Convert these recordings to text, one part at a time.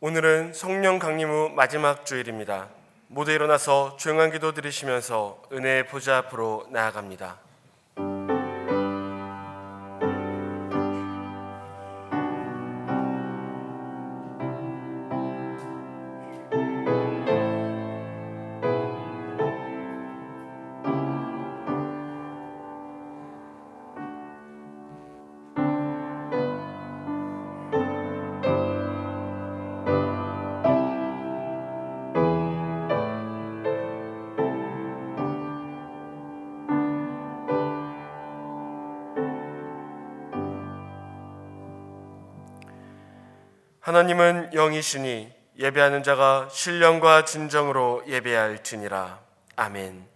오늘은 성령 강림 후 마지막 주일입니다. 모두 일어나서 조용한 기도 드리시면서 은혜의 보좌 앞으로 나아갑니다. 하나님은 영이시니 예배하는 자가 신령과 진정으로 예배할지니라. 아멘.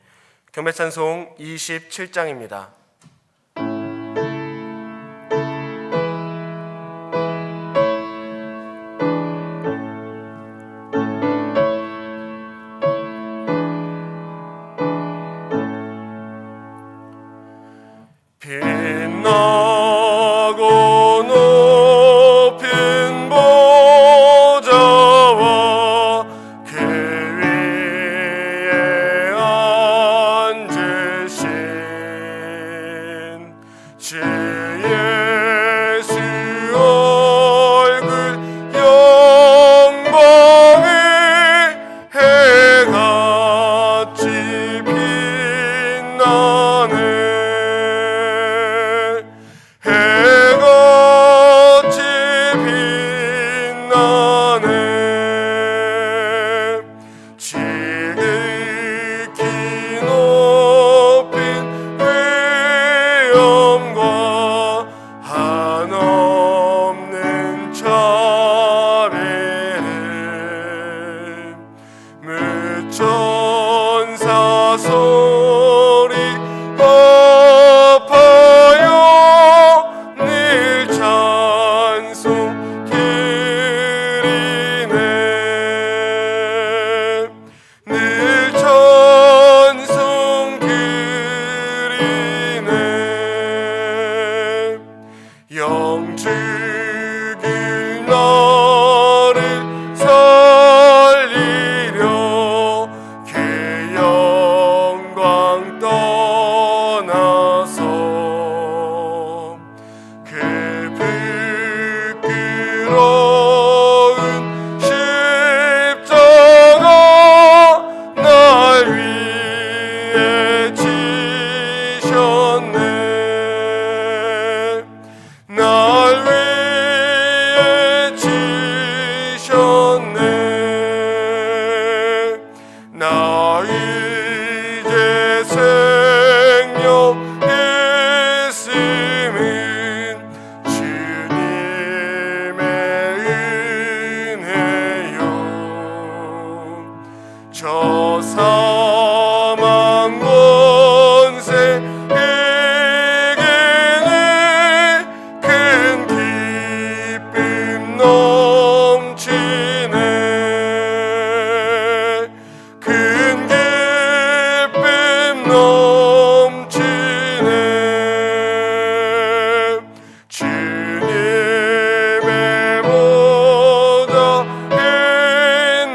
경배찬송 27장입니다. 빛나고 높은 보좌와 그 위에 앉으신 주 예수 얼굴 영광에 해같이 빛나네. 해같이 빛나네. 지극히 높은 위엄과 한없는 자비를 무천사 소리 합하여 늘 찬송 드리네. 늘 찬송 드리네. 영주길 나를 살리려 그 영광 떠나서 그 부끄러운 십자가 날 위해 지셨네. 날 위해 지셨네. 나 이제 생명 있음은 주님의 은혜요. 저 사망 권세 이기는 큰 기쁨 넘치네. 큰 기쁨 넘치네. 주님의 보좌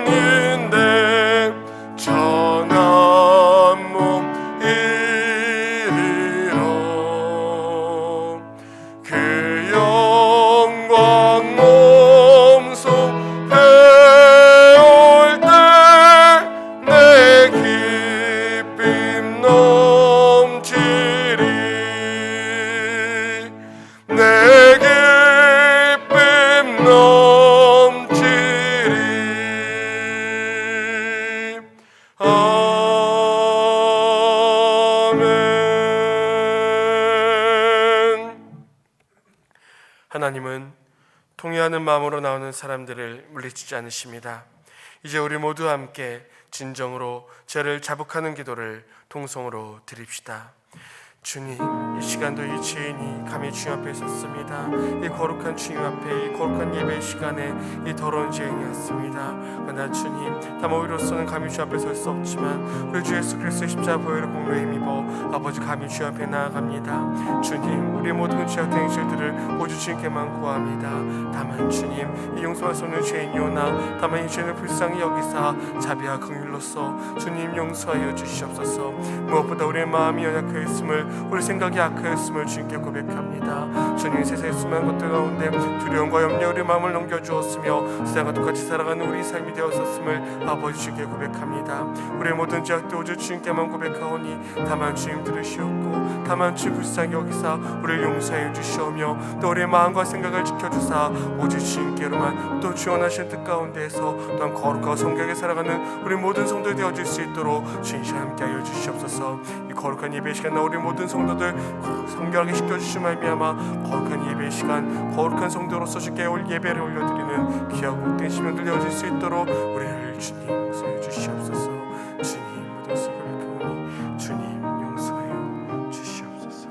있는데 전한 몸 이리로 그 영광 몸소 배울 때 내 기쁨 넘치리. 내 기쁨 넘치리. 아멘. 하나님은 통회하는 마음으로 나오는 사람들을 물리치지 않으십니다. 이제 우리 모두 함께 진정으로 죄를 자복하는 기도를 통성으로 드립시다. 주님, 이 시간도 이 죄인이 감히 주님 앞에 섰습니다. 이 거룩한 주님 앞에, 이 거룩한 예배 시간에 이 더러운 죄인이었습니다. 그러나 주님, 다만 우리로서는 감히 주 앞에 설 수 없지만 우리 주 예수 그리스도의 십자가 보혈의 공로에 힘입어 아버지 감히 주 앞에 나아갑니다. 주님, 우리 모든 죄악된 행실들을 오직 주님께만 구합니다. 다만 주님, 이 용서할 수 없는 죄인이오나 다만 이 죄를 불쌍히 여기사 자비와 긍휼로써 주님 용서하여 주시옵소서. 무엇보다 우리의 마음이 연약하였음을, 우리 생각이 악하였음을 주님께 고백합니다. 주님, 세상의 수많은 것들 가운데 두려움과 염려 우리 마음을 넘겨주었으며 세상과 똑같이 살아가는 우리 삶이 되었었음을 아버지 주님께 고백합니다. 우리의 모든 죄악도 오직 주님께만 고백하오니 다만 주님 들으시옵고 다만 주님 불쌍히 여기사 우리를 용서해 주시오며 또 우리의 마음과 생각을 지켜주사 오직 주님께로만 또 주원하신 뜻 가운데에서 또한 거룩하고 성결하게 살아가는 우리 모든 성도들이 되어질 수 있도록 주님과 함께하여 주시옵소서. 이 거룩한 예배 시간 우리 모든 성도들 성결하게 시켜주시며 말미암아 거룩한 예배 시간 거룩한 성도로서 주께 예배를 올려드리는 귀하고 복된 시민들 되어질 수 있도록 우리를 주님 용서해 주시옵소서. 주님 모든 것을 고백하오니 주님 용서해 주시옵소서.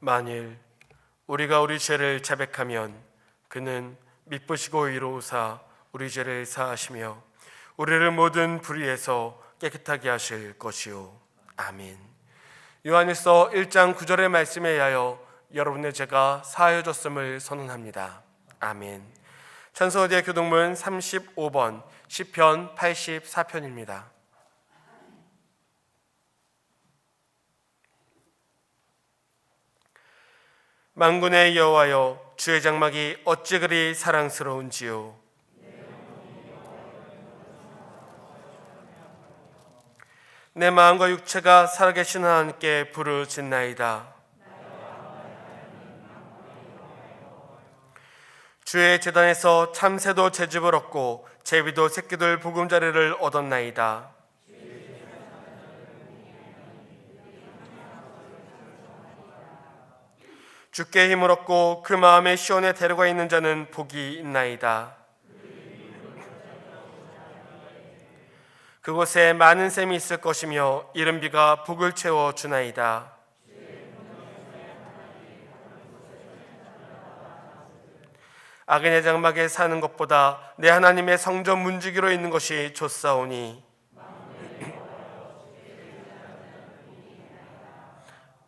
만일 우리가 우리 죄를 자백하면 그는 미쁘시고 의로우사 우리 죄를 사하시며 우리를 모든 불의에서 깨끗하게 하실 것이요. 아멘. 요한일서 1장 9절의 말씀에 의하여 여러분의 죄가 사하여졌음을 선언합니다. 아멘. 찬송어디의 교동문 35번 시편 84편입니다. 만군의 여호와여, 주의 장막이 어찌 그리 사랑스러운지요. 내 마음과 육체가 살아계신 하나님께 부르짖나이다. 주의 제단에서 참새도 제집을 얻고 제비도 새끼들 보금자리를 얻었나이다. 주께 힘을 얻고 그 마음에 시온에 데려가 있는 자는 복이 있나이다. 그곳에 많은 샘이 있을 것이며 이른 비가 북을 채워 주나이다. 악인의 장막에 사는 것보다 내 하나님의 성전 문지기로 있는 것이 좋사오니.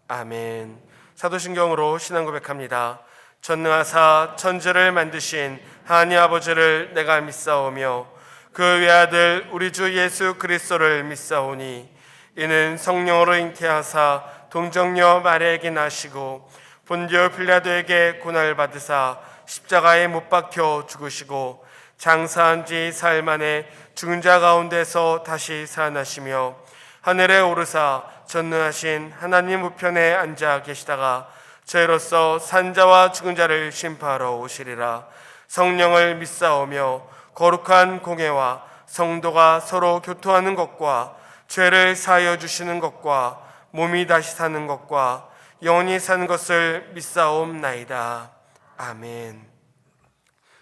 아멘. 사도신경으로 신앙 고백합니다. 전능하사 천지를 만드신 하나님 아버지를 내가 믿사오며 그 외아들 우리 주 예수 그리스도를 믿사오니 이는 성령으로 잉태하사 동정녀 마리아에게 나시고 본디오 빌라도에게 고난을 받으사 십자가에 못 박혀 죽으시고 장사한 지 사흘 만에 죽은 자 가운데서 다시 살아나시며 하늘에 오르사 전능하신 하나님 우편에 앉아 계시다가 저희로서 산자와 죽은 자를 심판하러 오시리라. 성령을 믿사오며 거룩한 공회와 성도가 서로 교통하는 것과 죄를 사하여 주시는 것과 몸이 다시 사는 것과 영원히 사는 것을 믿사옵나이다. 아멘.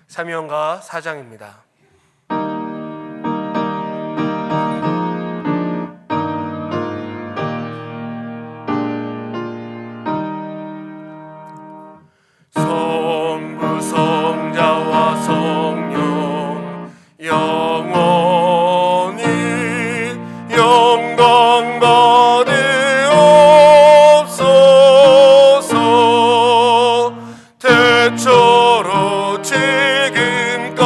사무엘하 4장입니다. 성부 성자와 성령 영원히 영광 받으옵소서. 태초로 지금까지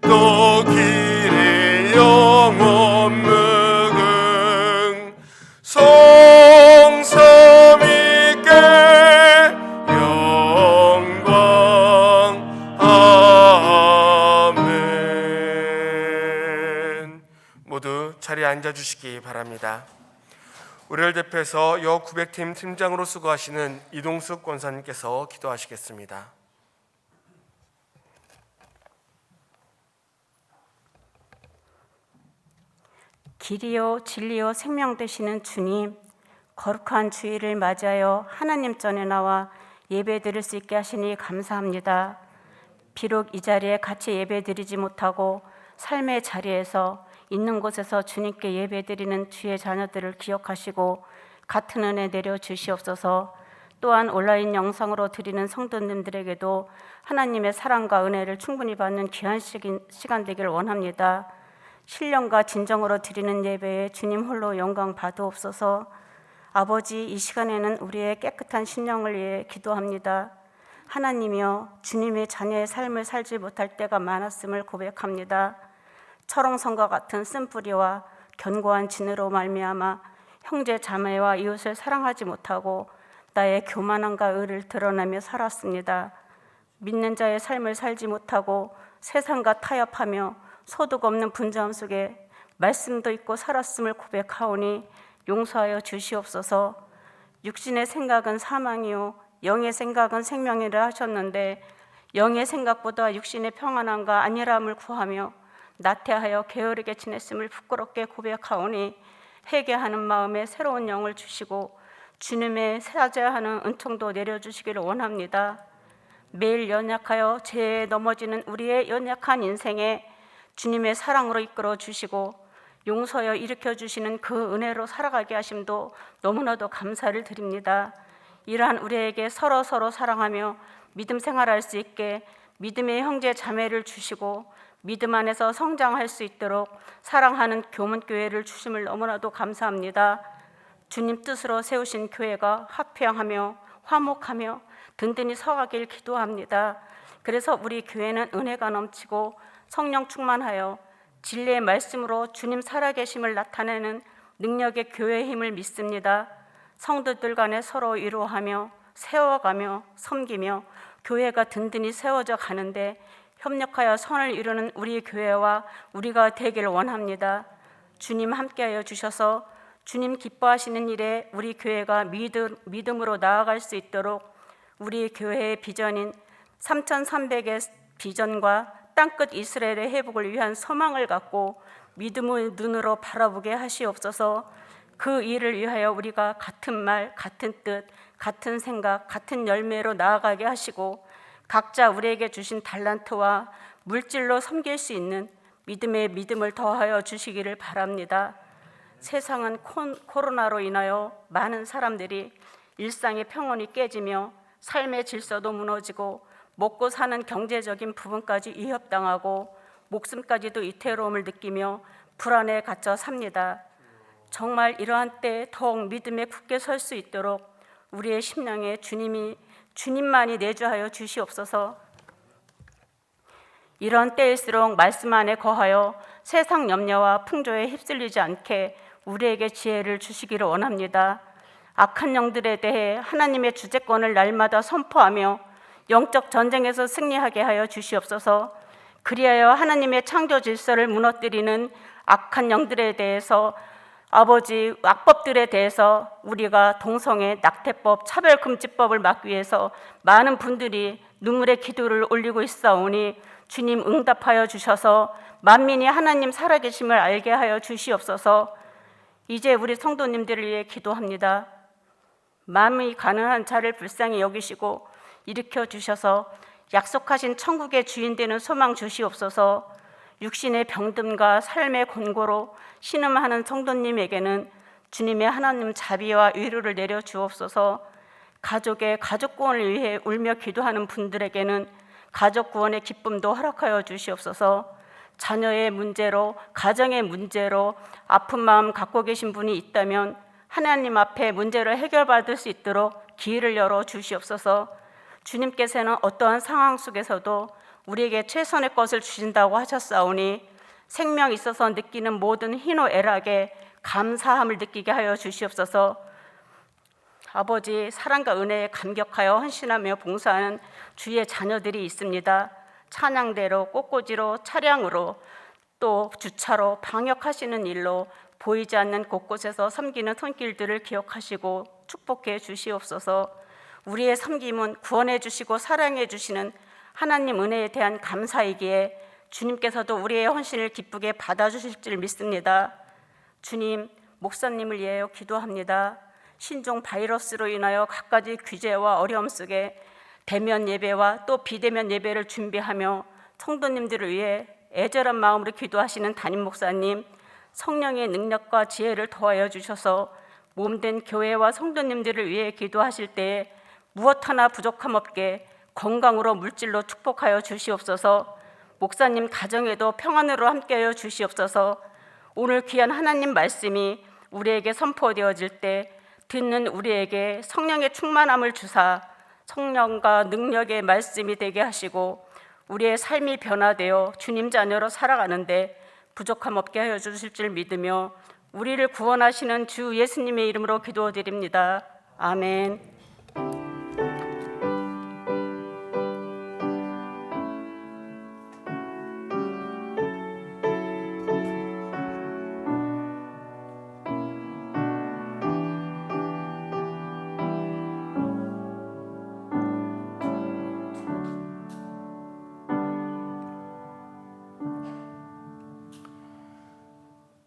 또 길이 영원 무궁 성삼 있게 영광. 아멘. 모두 자리에 앉아주시기 바랍니다. 우리를 대표해서 여 900팀 팀장으로 수고하시는 이동숙 권사님께서 기도하시겠습니다. 길이요 진리요 생명 되시는 주님, 거룩한 주일을 맞이하여 하나님 전에 나와 예배 드릴 수 있게 하시니 감사합니다. 비록 이 자리에 같이 예배 드리지 못하고 삶의 자리에서 있는 곳에서 주님께 예배 드리는 주의 자녀들을 기억하시고 같은 은혜 내려 주시옵소서. 또한 온라인 영상으로 드리는 성도님들에게도 하나님의 사랑과 은혜를 충분히 받는 귀한 시간 되길 원합니다. 신령과 진정으로 드리는 예배에 주님 홀로 영광 받으옵소서. 아버지, 이 시간에는 우리의 깨끗한 심령을 위해 기도합니다. 하나님이여, 주님의 자녀의 삶을 살지 못할 때가 많았음을 고백합니다. 철옹성과 같은 쓴뿌리와 견고한 진으로 말미암아 형제 자매와 이웃을 사랑하지 못하고 나의 교만함과 의를 드러내며 살았습니다. 믿는 자의 삶을 살지 못하고 세상과 타협하며 소득 없는 분주함 속에 말씀도 있고 살았음을 고백하오니 용서하여 주시옵소서. 육신의 생각은 사망이요 영의 생각은 생명이라 하셨는데 영의 생각보다 육신의 평안함과 안일함을 구하며 나태하여 게으르게 지냈음을 부끄럽게 고백하오니 회개하는 마음에 새로운 영을 주시고 주님의 사죄하는 은총도 내려주시기를 원합니다. 매일 연약하여 죄에 넘어지는 우리의 연약한 인생에 주님의 사랑으로 이끌어 주시고 용서하여 일으켜 주시는 그 은혜로 살아가게 하심도 너무나도 감사를 드립니다. 이러한 우리에게 서로 사랑하며 믿음 생활할 수 있게 믿음의 형제 자매를 주시고 믿음 안에서 성장할 수 있도록 사랑하는 교문교회를 주심을 너무나도 감사합니다. 주님 뜻으로 세우신 교회가 화평하며 화목하며 든든히 서가길 기도합니다. 그래서 우리 교회는 은혜가 넘치고 성령 충만하여 진리의 말씀으로 주님 살아계심을 나타내는 능력의 교회의 힘을 믿습니다. 성도들 간에 서로 위로하며 세워가며 섬기며 교회가 든든히 세워져 가는데 협력하여 선을 이루는 우리 교회와 우리가 되기를 원합니다. 주님 함께하여 주셔서 주님 기뻐하시는 일에 우리 교회가 믿음으로 나아갈 수 있도록 우리 교회의 비전인 3,300의 비전과 땅끝 이스라엘의 회복을 위한 소망을 갖고 믿음의 눈으로 바라보게 하시옵소서. 그 일을 위하여 우리가 같은 말, 같은 뜻, 같은 생각, 같은 열매로 나아가게 하시고 각자 우리에게 주신 달란트와 물질로 섬길 수 있는 믿음의 믿음을 더하여 주시기를 바랍니다. 세상은 코로나로 인하여 많은 사람들이 일상의 평온이 깨지며 삶의 질서도 무너지고 먹고 사는 경제적인 부분까지 위협당하고 목숨까지도 위태로움을 느끼며 불안에 갇혀 삽니다. 정말 이러한 때 더욱 믿음에 굳게 설 수 있도록 우리의 심령에 주님만이 내주하여 주시옵소서. 이런 때일수록 말씀 안에 거하여 세상 염려와 풍조에 휩쓸리지 않게 우리에게 지혜를 주시기를 원합니다. 악한 영들에 대해 하나님의 주재권을 날마다 선포하며 영적 전쟁에서 승리하게 하여 주시옵소서. 그리하여 하나님의 창조 질서를 무너뜨리는 악한 영들에 대해서 아버지 악법들에 대해서 우리가 동성애, 낙태법, 차별금지법을 막기 위해서 많은 분들이 눈물의 기도를 올리고 있사오니 주님 응답하여 주셔서 만민이 하나님 살아계심을 알게 하여 주시옵소서. 이제 우리 성도님들을 위해 기도합니다. 마음이 가난한 자를 불쌍히 여기시고 일으켜 주셔서 약속하신 천국의 주인 되는 소망 주시옵소서. 육신의 병듦과 삶의 곤고로 신음하는 성도님에게는 주님의 하나님 자비와 위로를 내려 주옵소서. 가족의 가족 구원을 위해 울며 기도하는 분들에게는 가족 구원의 기쁨도 허락하여 주시옵소서. 자녀의 문제로, 가정의 문제로 아픈 마음 갖고 계신 분이 있다면 하나님 앞에 문제를 해결받을 수 있도록 기회를 열어 주시옵소서. 주님께서는 어떠한 상황 속에서도 우리에게 최선의 것을 주신다고 하셨사오니 생명 있어서 느끼는 모든 희노애락에 감사함을 느끼게 하여 주시옵소서. 아버지, 사랑과 은혜에 감격하여 헌신하며 봉사하는 주의 자녀들이 있습니다. 찬양대로, 꽃꽂이로, 차량으로, 또 주차로, 방역하시는 일로 보이지 않는 곳곳에서 섬기는 손길들을 기억하시고 축복해 주시옵소서. 우리의 섬김은 구원해 주시고 사랑해 주시는 하나님 은혜에 대한 감사이기에 주님께서도 우리의 헌신을 기쁘게 받아주실 줄 믿습니다. 주님, 목사님을 위하여 기도합니다. 신종 바이러스로 인하여 갖가지 규제와 어려움 속에 대면 예배와 또 비대면 예배를 준비하며 성도님들을 위해 애절한 마음으로 기도하시는 담임 목사님, 성령의 능력과 지혜를 더하여 주셔서 몸된 교회와 성도님들을 위해 기도하실 때에 무엇 하나 부족함 없게 건강으로 물질로 축복하여 주시옵소서. 목사님 가정에도 평안으로 함께하여 주시옵소서. 오늘 귀한 하나님 말씀이 우리에게 선포되어질 때 듣는 우리에게 성령의 충만함을 주사 성령과 능력의 말씀이 되게 하시고 우리의 삶이 변화되어 주님 자녀로 살아가는데 부족함 없게 하여 주실 줄 믿으며 우리를 구원하시는 주 예수님의 이름으로 기도드립니다. 아멘.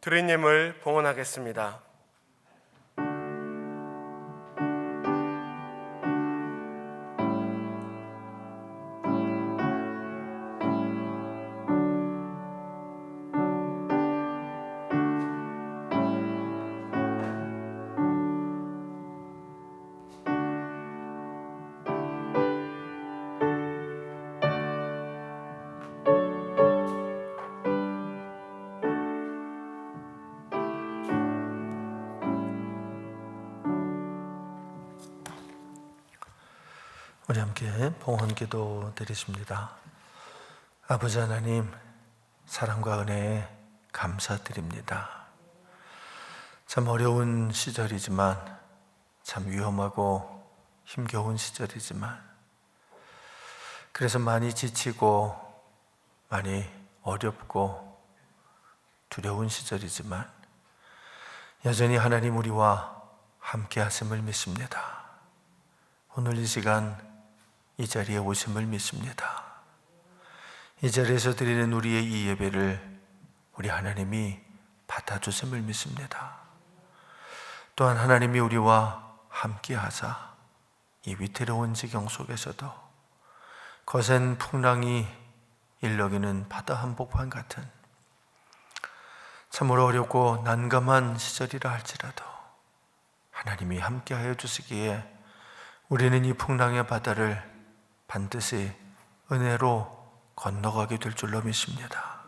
드린 예물 봉헌하겠습니다. 우리 함께 봉헌기도 드리십니다. 아버지 하나님, 사랑과 은혜에 감사드립니다. 참 어려운 시절이지만, 참 위험하고 힘겨운 시절이지만, 그래서 많이 지치고 많이 어렵고 두려운 시절이지만 여전히 하나님 우리와 함께 하심을 믿습니다. 오늘 이 시간 이 자리에 오심을 믿습니다. 이 자리에서 드리는 우리의 이 예배를 우리 하나님이 받아주심을 믿습니다. 또한 하나님이 우리와 함께 하사 이 위태로운 지경 속에서도 거센 풍랑이 일렁이는 바다 한복판 같은 참으로 어렵고 난감한 시절이라 할지라도 하나님이 함께 하여 주시기에 우리는 이 풍랑의 바다를 반드시 은혜로 건너가게 될 줄로 믿습니다.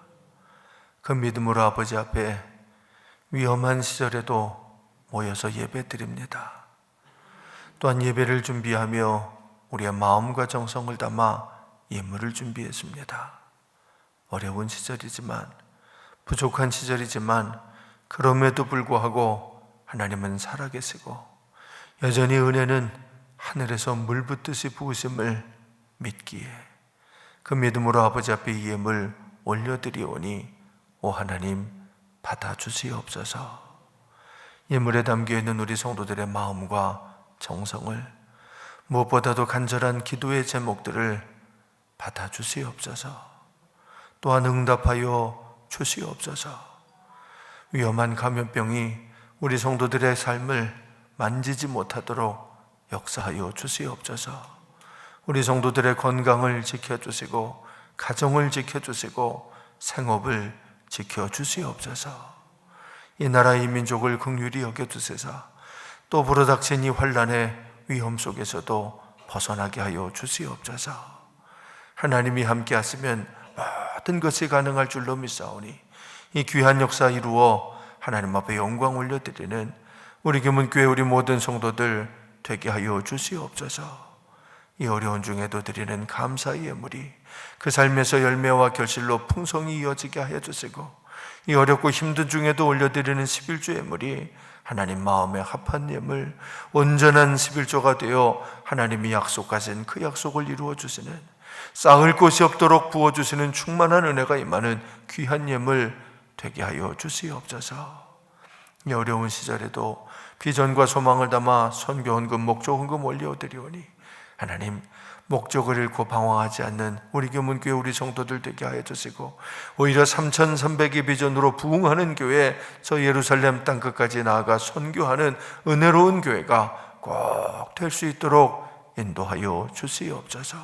그 믿음으로 아버지 앞에 위험한 시절에도 모여서 예배드립니다. 또한 예배를 준비하며 우리의 마음과 정성을 담아 예물을 준비했습니다. 어려운 시절이지만, 부족한 시절이지만 그럼에도 불구하고 하나님은 살아계시고 여전히 은혜는 하늘에서 물붓듯이 부으심을 믿기에 그 믿음으로 아버지 앞에 이 예물 올려드리오니 오 하나님 받아주시옵소서. 예물에 담겨있는 우리 성도들의 마음과 정성을, 무엇보다도 간절한 기도의 제목들을 받아주시옵소서. 또한 응답하여 주시옵소서. 위험한 감염병이 우리 성도들의 삶을 만지지 못하도록 역사하여 주시옵소서. 우리 성도들의 건강을 지켜주시고 가정을 지켜주시고 생업을 지켜주시옵소서. 이 나라 이 민족을 긍휼히 여겨주시사 또 불어닥친 이 환난의 위험 속에서도 벗어나게 하여 주시옵소서. 하나님이 함께 하시면 모든 것이 가능할 줄로 믿사오니 이 귀한 역사 이루어 하나님 앞에 영광 올려드리는 우리 교문교회 우리 모든 성도들 되게 하여 주시옵소서. 이 어려운 중에도 드리는 감사의 예물이 그 삶에서 열매와 결실로 풍성히 이어지게 하여 주시고 이 어렵고 힘든 중에도 올려드리는 11조 예물이 하나님 마음에 합한 예물, 온전한 11조가 되어 하나님이 약속하신 그 약속을 이루어 주시는, 쌓을 곳이 없도록 부어주시는 충만한 은혜가 임하는 귀한 예물 되게 하여 주시옵소서. 이 어려운 시절에도 비전과 소망을 담아 선교 헌금, 목조 헌금 올려드리오니 하나님 목적을 잃고 방황하지 않는 우리 교문교회 우리 성도들 되게 하여 주시고, 오히려 3,300의 비전으로 부흥하는 교회, 저 예루살렘 땅끝까지 나아가 선교하는 은혜로운 교회가 꼭 될 수 있도록 인도하여 주시옵소서.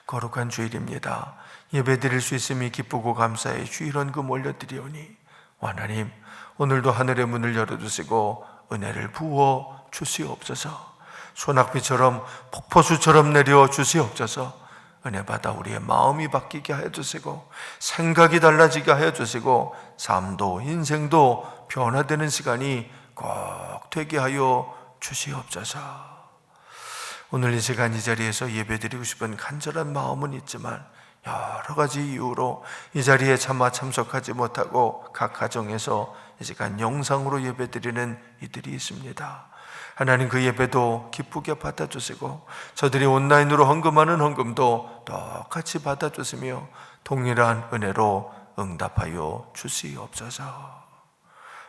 거룩한 주일입니다. 예배드릴 수 있음이 기쁘고 감사해 주일 헌금 올려드리오니 하나님, 오늘도 하늘의 문을 열어주시고 은혜를 부어 주시옵소서. 소낙비처럼 폭포수처럼 내려 주시옵소서. 은혜 받아 우리의 마음이 바뀌게 하여 주시고, 생각이 달라지게 하여 주시고, 삶도 인생도 변화되는 시간이 꼭 되게 하여 주시옵소서. 오늘 이 시간 이 자리에서 예배드리고 싶은 간절한 마음은 있지만 여러 가지 이유로 이 자리에 차마 참석하지 못하고 각 가정에서 이 시간 영상으로 예배드리는 이들이 있습니다. 하나님, 그 예배도 기쁘게 받아주시고 저들이 온라인으로 헌금하는 헌금도 똑같이 받아주시며 동일한 은혜로 응답하여 주시옵소서.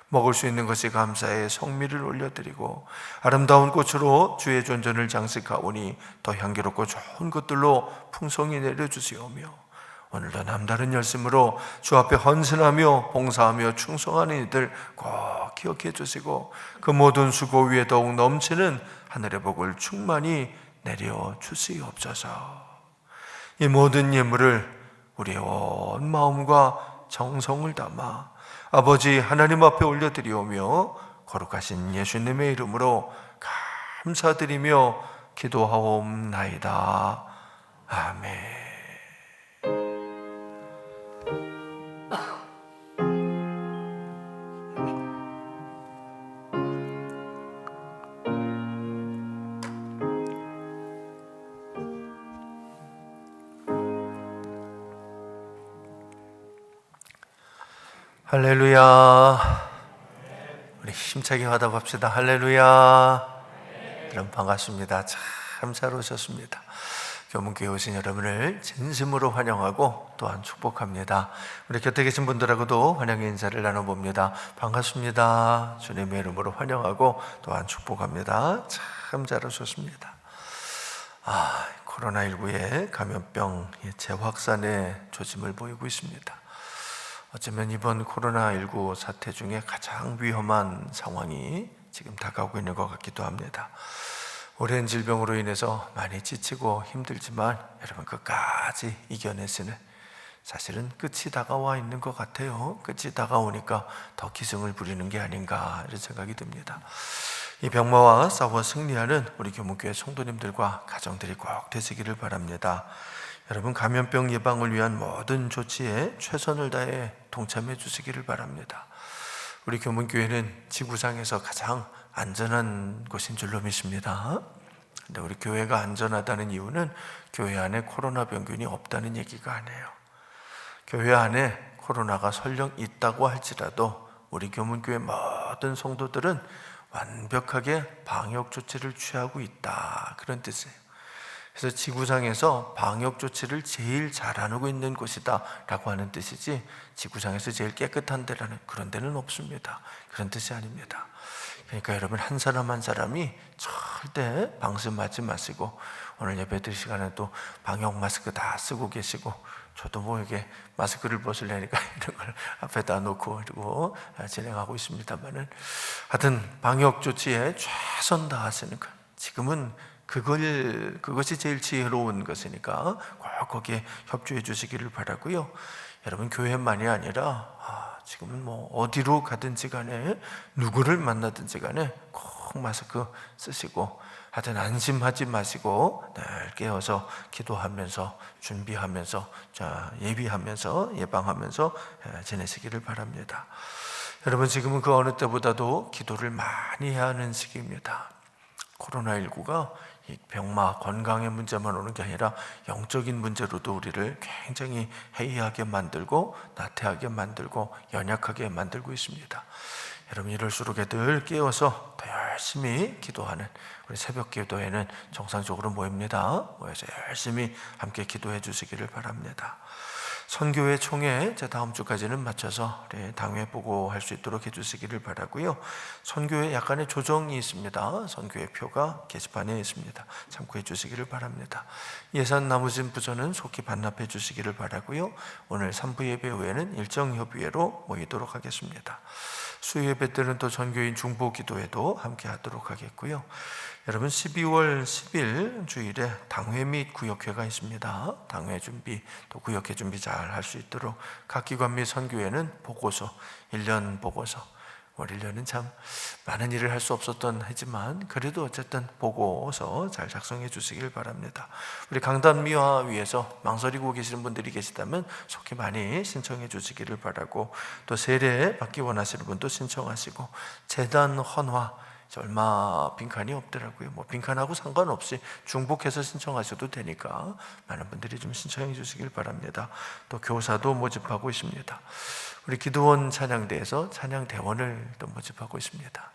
먹을 수 있는 것이 감사의 성미를 올려드리고 아름다운 꽃으로 주의 존전을 장식하오니 더 향기롭고 좋은 것들로 풍성히 내려주시오며, 오늘도 남다른 열심으로 주 앞에 헌신하며 봉사하며 충성하는 이들 꼭 기억해 주시고 그 모든 수고 위에 더욱 넘치는 하늘의 복을 충만히 내려 주시옵소서. 이 모든 예물을 우리의 온 마음과 정성을 담아 아버지 하나님 앞에 올려드리오며 거룩하신 예수님의 이름으로 감사드리며 기도하옵나이다. 아멘. 할렐루야. 우리 힘차게 화답합시다. 할렐루야. 여러분 반갑습니다. 참 잘 오셨습니다. 교문교회 오신 여러분을 진심으로 환영하고 또한 축복합니다. 우리 곁에 계신 분들하고도 환영의 인사를 나눠봅니다. 반갑습니다. 주님의 이름으로 환영하고 또한 축복합니다. 참 잘 오셨습니다. 코로나19의 감염병 재확산의 조짐을 보이고 있습니다. 어쩌면 이번 코로나19 사태 중에 가장 위험한 상황이 지금 다가오고 있는 것 같기도 합니다. 오랜 질병으로 인해서 많이 지치고 힘들지만 여러분 끝까지 이겨내시는, 사실은 끝이 다가와 있는 것 같아요. 끝이 다가오니까 더 기승을 부리는 게 아닌가 이런 생각이 듭니다. 이 병마와 싸워 승리하는 우리 교문교회 성도님들과 가정들이 꼭 되시기를 바랍니다. 여러분 감염병 예방을 위한 모든 조치에 최선을 다해 동참해 주시기를 바랍니다. 우리 교문교회는 지구상에서 가장 안전한 곳인 줄로 믿습니다. 근데 우리 교회가 안전하다는 이유는 교회 안에 코로나 병균이 없다는 얘기가 아니에요. 교회 안에 코로나가 설령 있다고 할지라도 우리 교문교회 모든 성도들은 완벽하게 방역 조치를 취하고 있다, 그런 뜻이에요. 그래서 지구상에서 방역 조치를 제일 잘하고 있는 곳이다 라고 하는 뜻이지, 지구상에서 제일 깨끗한 데라는 그런 데는 없습니다. 그런 뜻이 아닙니다. 그러니까 여러분 한 사람 한 사람이 절대 방심하지 마시고, 오늘 예배드릴 시간에 또 방역 마스크 다 쓰고 계시고, 저도 뭐 이게 마스크를 벗으려니까 이런 걸 앞에다 놓고 그리고 진행하고 있습니다만은, 하여튼 방역 조치에 최선 다하시는 것, 지금은 그것이 제일 지혜로운 것이니까 꼭 거기에 협조해 주시기를 바라고요. 여러분 교회만이 아니라 지금은 뭐 어디로 가든지 간에 누구를 만나든지 간에 꼭 마스크 쓰시고, 하여튼 안심하지 마시고 늘 깨어서 기도하면서 준비하면서 예비하면서 예방하면서 지내시기를 바랍니다. 여러분 지금은 그 어느 때보다도 기도를 많이 해야 하는 시기입니다. 코로나19가 이 병마 건강의 문제만 오는 게 아니라 영적인 문제로도 우리를 굉장히 해이하게 만들고 나태하게 만들고 연약하게 만들고 있습니다. 여러분 이럴수록 늘 깨어서 더 열심히 기도하는, 우리 새벽 기도회는 정상적으로 모입니다. 모여서 열심히 함께 기도해 주시기를 바랍니다. 선교회 총회 다음 주까지는 맞춰서 당회 보고할 수 있도록 해주시기를 바라고요. 선교회 약간의 조정이 있습니다. 선교회 표가 게시판에 있습니다. 참고해 주시기를 바랍니다. 예산 남으신 부서는 속히 반납해 주시기를 바라고요. 오늘 3부 예배 후에는 일정 협의회로 모이도록 하겠습니다. 수요 예배 때는 또 전교인 중보 기도회도 함께 하도록 하겠고요. 여러분 12월 10일 주일에 당회 및 구역회가 있습니다. 당회 준비 또 구역회 준비 잘 할 수 있도록 각 기관 및 선교회는 보고서 1년 보고서 올 1년은 참 많은 일을 할 수 없었던 해지만 그래도 어쨌든 보고서 잘 작성해 주시길 바랍니다. 우리 강단미화 위해서 망설이고 계시는 분들이 계시다면 속히 많이 신청해 주시기를 바라고, 또 세례 받기 원하시는 분도 신청하시고, 재단 헌화 얼마 빈칸이 없더라고요. 뭐 빈칸하고 상관없이 중복해서 신청하셔도 되니까 많은 분들이 좀 신청해 주시길 바랍니다. 또 교사도 모집하고 있습니다. 우리 기도원 찬양대에서 찬양대원을 또 모집하고 있습니다.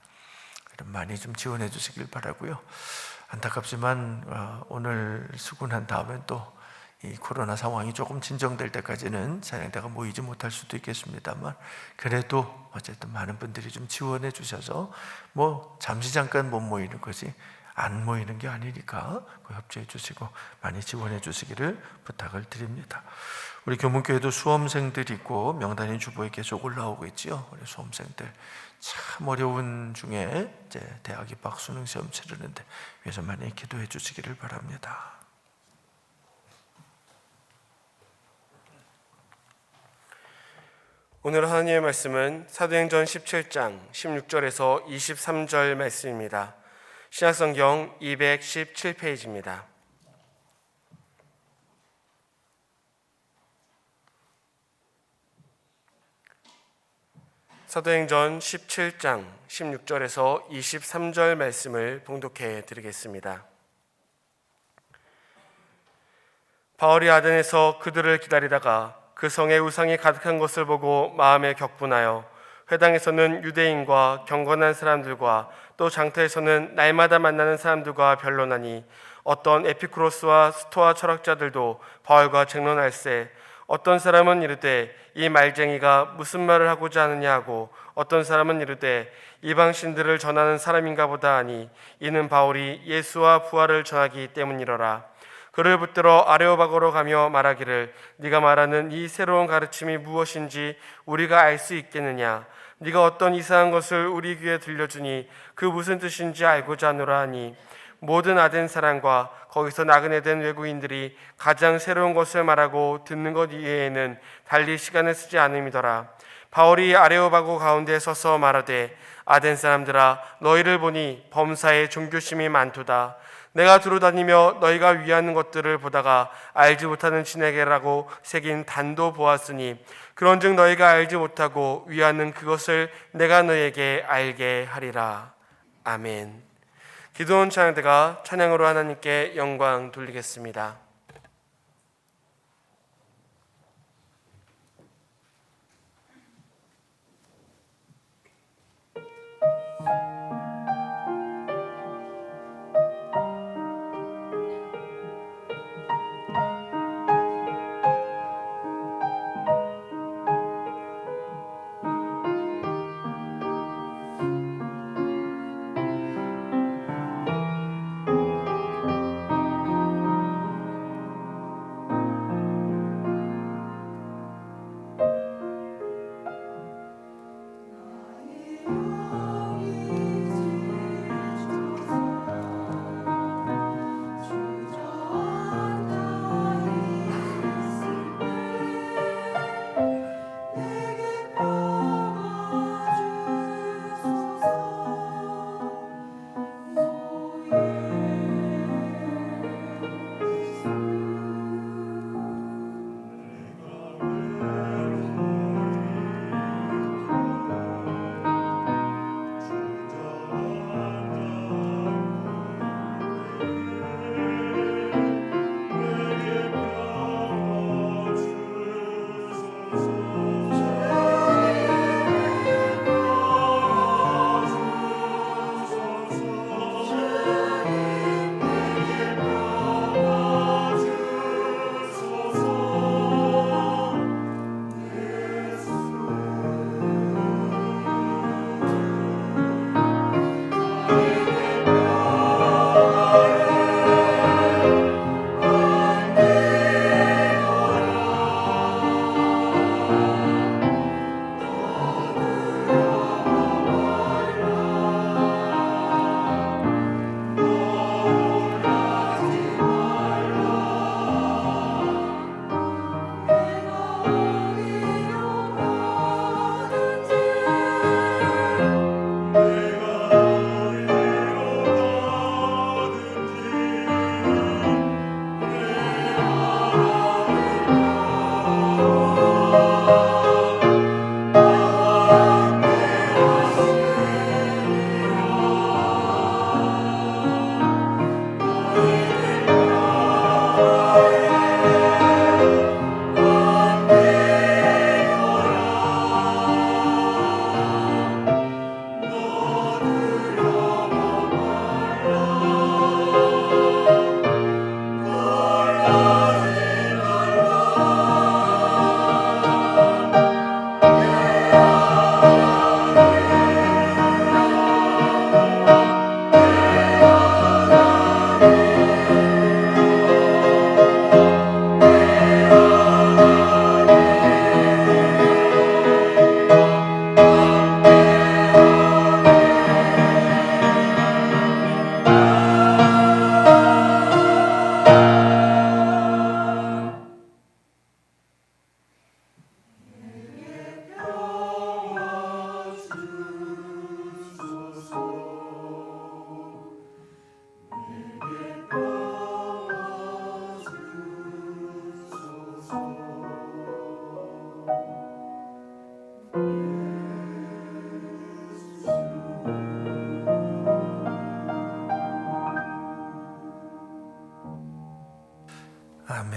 그럼 많이 좀 지원해 주시길 바라고요. 안타깝지만 오늘 수군한 다음엔 또 이 코로나 상황이 조금 진정될 때까지는 찬양대가 모이지 못할 수도 있겠습니다만, 그래도 어쨌든 많은 분들이 좀 지원해 주셔서 뭐 잠시 잠깐 못 모이는 거지 안 모이는 게 아니니까 협조해 주시고 많이 지원해 주시기를 부탁을 드립니다. 우리 교문교회도 수험생들이 있고 명단이 주보에 계속 올라오고 있지요. 우리 수험생들 참 어려운 중에 이제 대학 입학 수능 시험 치르는데 위해서 많이 기도해 주시기를 바랍니다. 오늘 하나님의 말씀은 사도행전 17장 16절에서 23절 말씀입니다. 신약성경 217페이지입니다. 사도행전 17장 16절에서 23절 말씀을 봉독해 드리겠습니다. 바울이 아덴에서 그들을 기다리다가 그 성에 우상이 가득한 것을 보고 마음에 격분하여 회당에서는 유대인과 경건한 사람들과 또 장터에서는 날마다 만나는 사람들과 변론하니, 어떤 에피쿠로스와 스토아 철학자들도 바울과 쟁론할세, 어떤 사람은 이르되 이 말쟁이가 무슨 말을 하고자 하느냐 하고, 어떤 사람은 이르되 이방신들을 전하는 사람인가 보다 하니, 이는 바울이 예수와 부활을 전하기 때문이로라. 그를 붙들어 아레오바고로 가며 말하기를, 네가 말하는 이 새로운 가르침이 무엇인지 우리가 알 수 있겠느냐? 네가 어떤 이상한 것을 우리 귀에 들려주니 그 무슨 뜻인지 알고자 하노라 하니, 모든 아덴 사람과 거기서 나그네 된 외국인들이 가장 새로운 것을 말하고 듣는 것 이외에는 달리 시간을 쓰지 않음이더라. 바울이 아레오바고 가운데 서서 말하되, 아덴 사람들아, 너희를 보니 범사에 종교심이 많도다. 내가 두루다니며 너희가 위하는 것들을 보다가 알지 못하는 진에게라고 새긴 단도 보았으니, 그런즉 너희가 알지 못하고 위하는 그것을 내가 너희에게 알게 하리라. 아멘. 기도원 찬양대가 찬양으로 하나님께 영광 돌리겠습니다.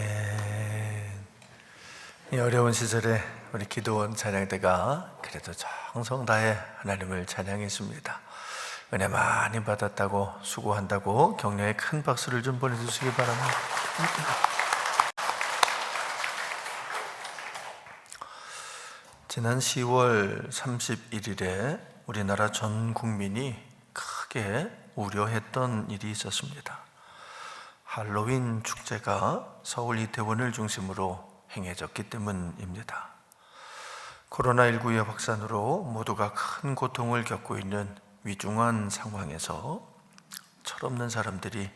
아멘. 이 어려운 시절에 우리 기도원 찬양대가 그래도 정성 다해 하나님을 찬양했습니다. 은혜 많이 받았다고, 수고한다고 격려의 큰 박수를 좀 보내주시기 바랍니다. 지난 10월 31일에 우리나라 전 국민이 크게 우려했던 일이 있었습니다. 할로윈 축제가 서울 이태원을 중심으로 행해졌기 때문입니다. 코로나19의 확산으로 모두가 큰 고통을 겪고 있는 위중한 상황에서 철없는 사람들이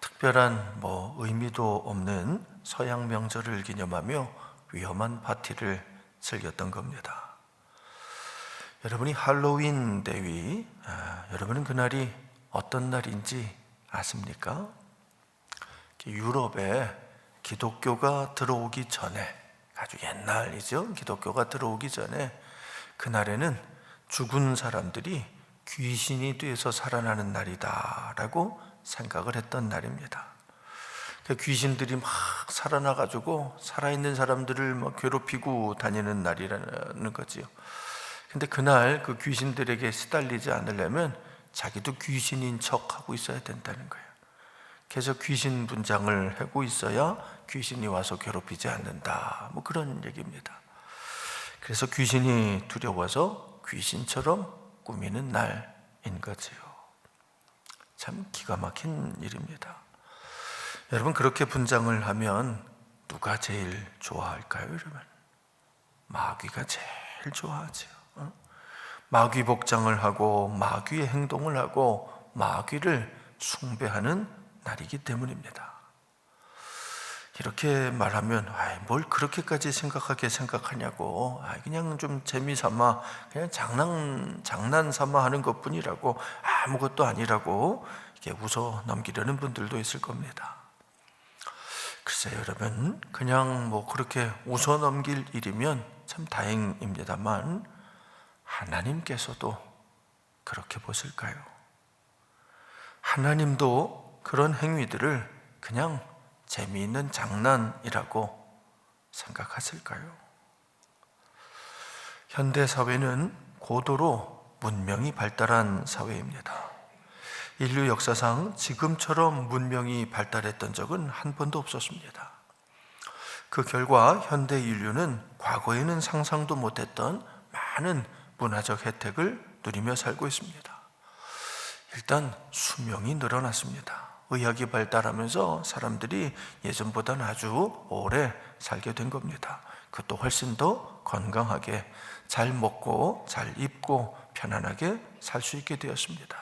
특별한 의미도 없는 서양 명절을 기념하며 위험한 파티를 즐겼던 겁니다. 여러분이 할로윈 대위, 여러분은 그날이 어떤 날인지 아십니까? 유럽에 기독교가 들어오기 전에, 아주 옛날이죠. 기독교가 들어오기 전에 그날에는 죽은 사람들이 귀신이 되어서 살아나는 날이다라고 생각을 했던 날입니다. 귀신들이 막 살아나가지고 살아있는 사람들을 괴롭히고 다니는 날이라는 거지요. 근데 그날 그 귀신들에게 시달리지 않으려면 자기도 귀신인 척하고 있어야 된다는 거예요. 그래서 귀신 분장을 하고 있어야 귀신이 와서 괴롭히지 않는다, 그런 얘기입니다. 그래서 귀신이 두려워서 귀신처럼 꾸미는 날인 거지요. 참 기가 막힌 일입니다. 여러분, 그렇게 분장을 하면 누가 제일 좋아할까요? 여러분, 마귀가 제일 좋아하지요. 마귀 복장을 하고 마귀의 행동을 하고 마귀를 숭배하는 날이기 때문입니다. 이렇게 말하면 뭘 그렇게까지 심각하게 생각하냐고, 그냥 좀 재미삼아, 그냥 장난 삼아 하는 것뿐이라고, 아무것도 아니라고 이렇게 웃어 넘기려는 분들도 있을 겁니다. 글쎄요, 여러분, 그냥 그렇게 웃어 넘길 일이면 참 다행입니다만 하나님께서도 그렇게 보실까요? 하나님도 그런 행위들을 그냥 재미있는 장난이라고 생각하실까요? 현대 사회는 고도로 문명이 발달한 사회입니다. 인류 역사상 지금처럼 문명이 발달했던 적은 한 번도 없었습니다. 그 결과 현대 인류는 과거에는 상상도 못했던 많은 문화적 혜택을 누리며 살고 있습니다. 일단 수명이 늘어났습니다. 의학이 발달하면서 사람들이 예전보다는 아주 오래 살게 된 겁니다. 그것도 훨씬 더 건강하게 잘 먹고 잘 입고 편안하게 살 수 있게 되었습니다.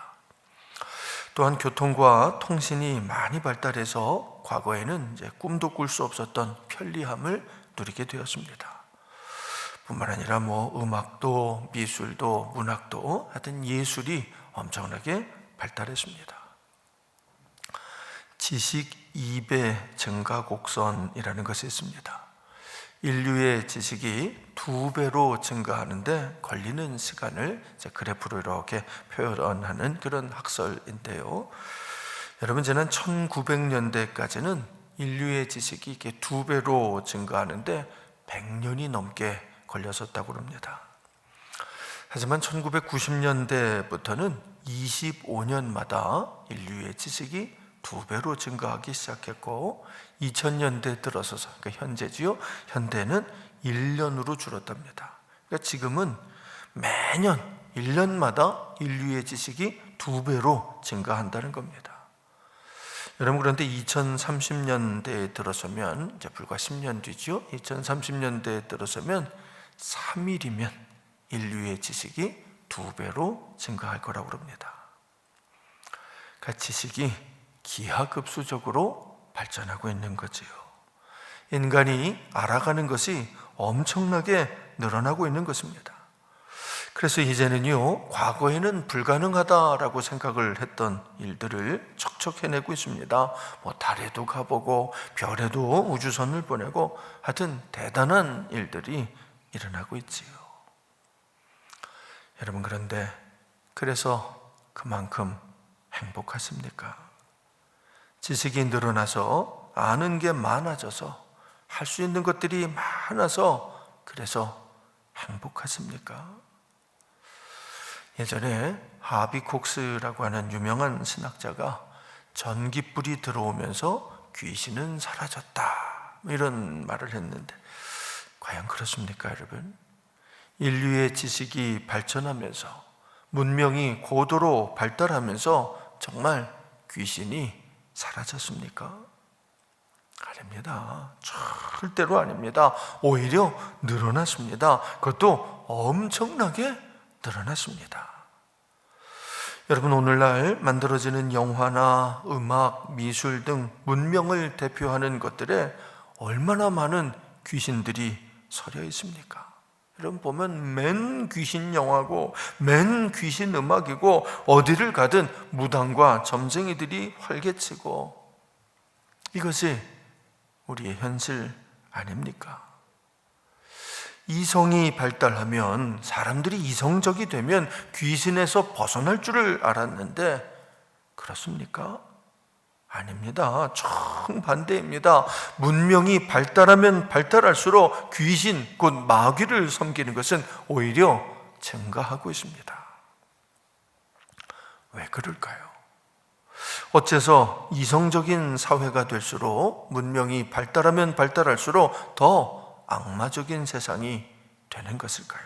또한 교통과 통신이 많이 발달해서 과거에는 꿈도 꿀 수 없었던 편리함을 누리게 되었습니다. 뿐만 아니라 음악도 미술도 문학도 하여튼 예술이 엄청나게 발달했습니다. 지식 2배 증가 곡선이라는 것이 있습니다. 인류의 지식이 2배로 증가하는데 걸리는 시간을 그래프로 이렇게 표현하는 그런 학설인데요. 여러분, 지난 1900년대까지는 인류의 지식이 이렇게 2배로 증가하는데 100년이 넘게 걸렸었다고 합니다. 하지만 1990년대부터는 25년마다 인류의 지식이 2배로 증가하기 시작했고 2000년대 들어서서, 그러니까 현재지요. 현대는 1년으로 줄었답니다. 그러니까 지금은 매년 1년마다 인류의 지식이 2배로 증가한다는 겁니다. 여러분, 그런데 2030년대에 들어서면, 이제 불과 10년 뒤죠. 2030년대에 들어서면 3일이면 인류의 지식이 2배로 증가할 거라고 합니다. 그러니까 지식이 기하급수적으로 발전하고 있는 거지요. 인간이 알아가는 것이 엄청나게 늘어나고 있는 것입니다. 그래서 이제는요, 과거에는 불가능하다라고 생각을 했던 일들을 척척 해내고 있습니다. 달에도 가보고 별에도 우주선을 보내고 하여튼 대단한 일들이 일어나고 있지요. 여러분, 그런데 그래서 그만큼 행복하십니까? 지식이 늘어나서 아는 게 많아져서 할 수 있는 것들이 많아서 그래서 행복하십니까? 예전에 하비 콕스라고 하는 유명한 신학자가 전기불이 들어오면서 귀신은 사라졌다 이런 말을 했는데 과연 그렇습니까, 여러분? 인류의 지식이 발전하면서 문명이 고도로 발달하면서 정말 귀신이 사라졌습니까? 아닙니다. 절대로 아닙니다. 오히려 늘어났습니다. 그것도 엄청나게 늘어났습니다. 여러분, 오늘날 만들어지는 영화나 음악, 미술 등 문명을 대표하는 것들에 얼마나 많은 귀신들이 서려 있습니까? 여러분 보면 맨 귀신 영화고 맨 귀신 음악이고 어디를 가든 무당과 점쟁이들이 활개치고 이것이 우리의 현실 아닙니까? 이성이 발달하면 사람들이 이성적이 되면 귀신에서 벗어날 줄을 알았는데 그렇습니까? 아닙니다. 정반대입니다. 문명이 발달하면 발달할수록 귀신, 곧 마귀를 섬기는 것은 오히려 증가하고 있습니다. 왜 그럴까요? 어째서 이성적인 사회가 될수록 문명이 발달하면 발달할수록 더 악마적인 세상이 되는 것일까요?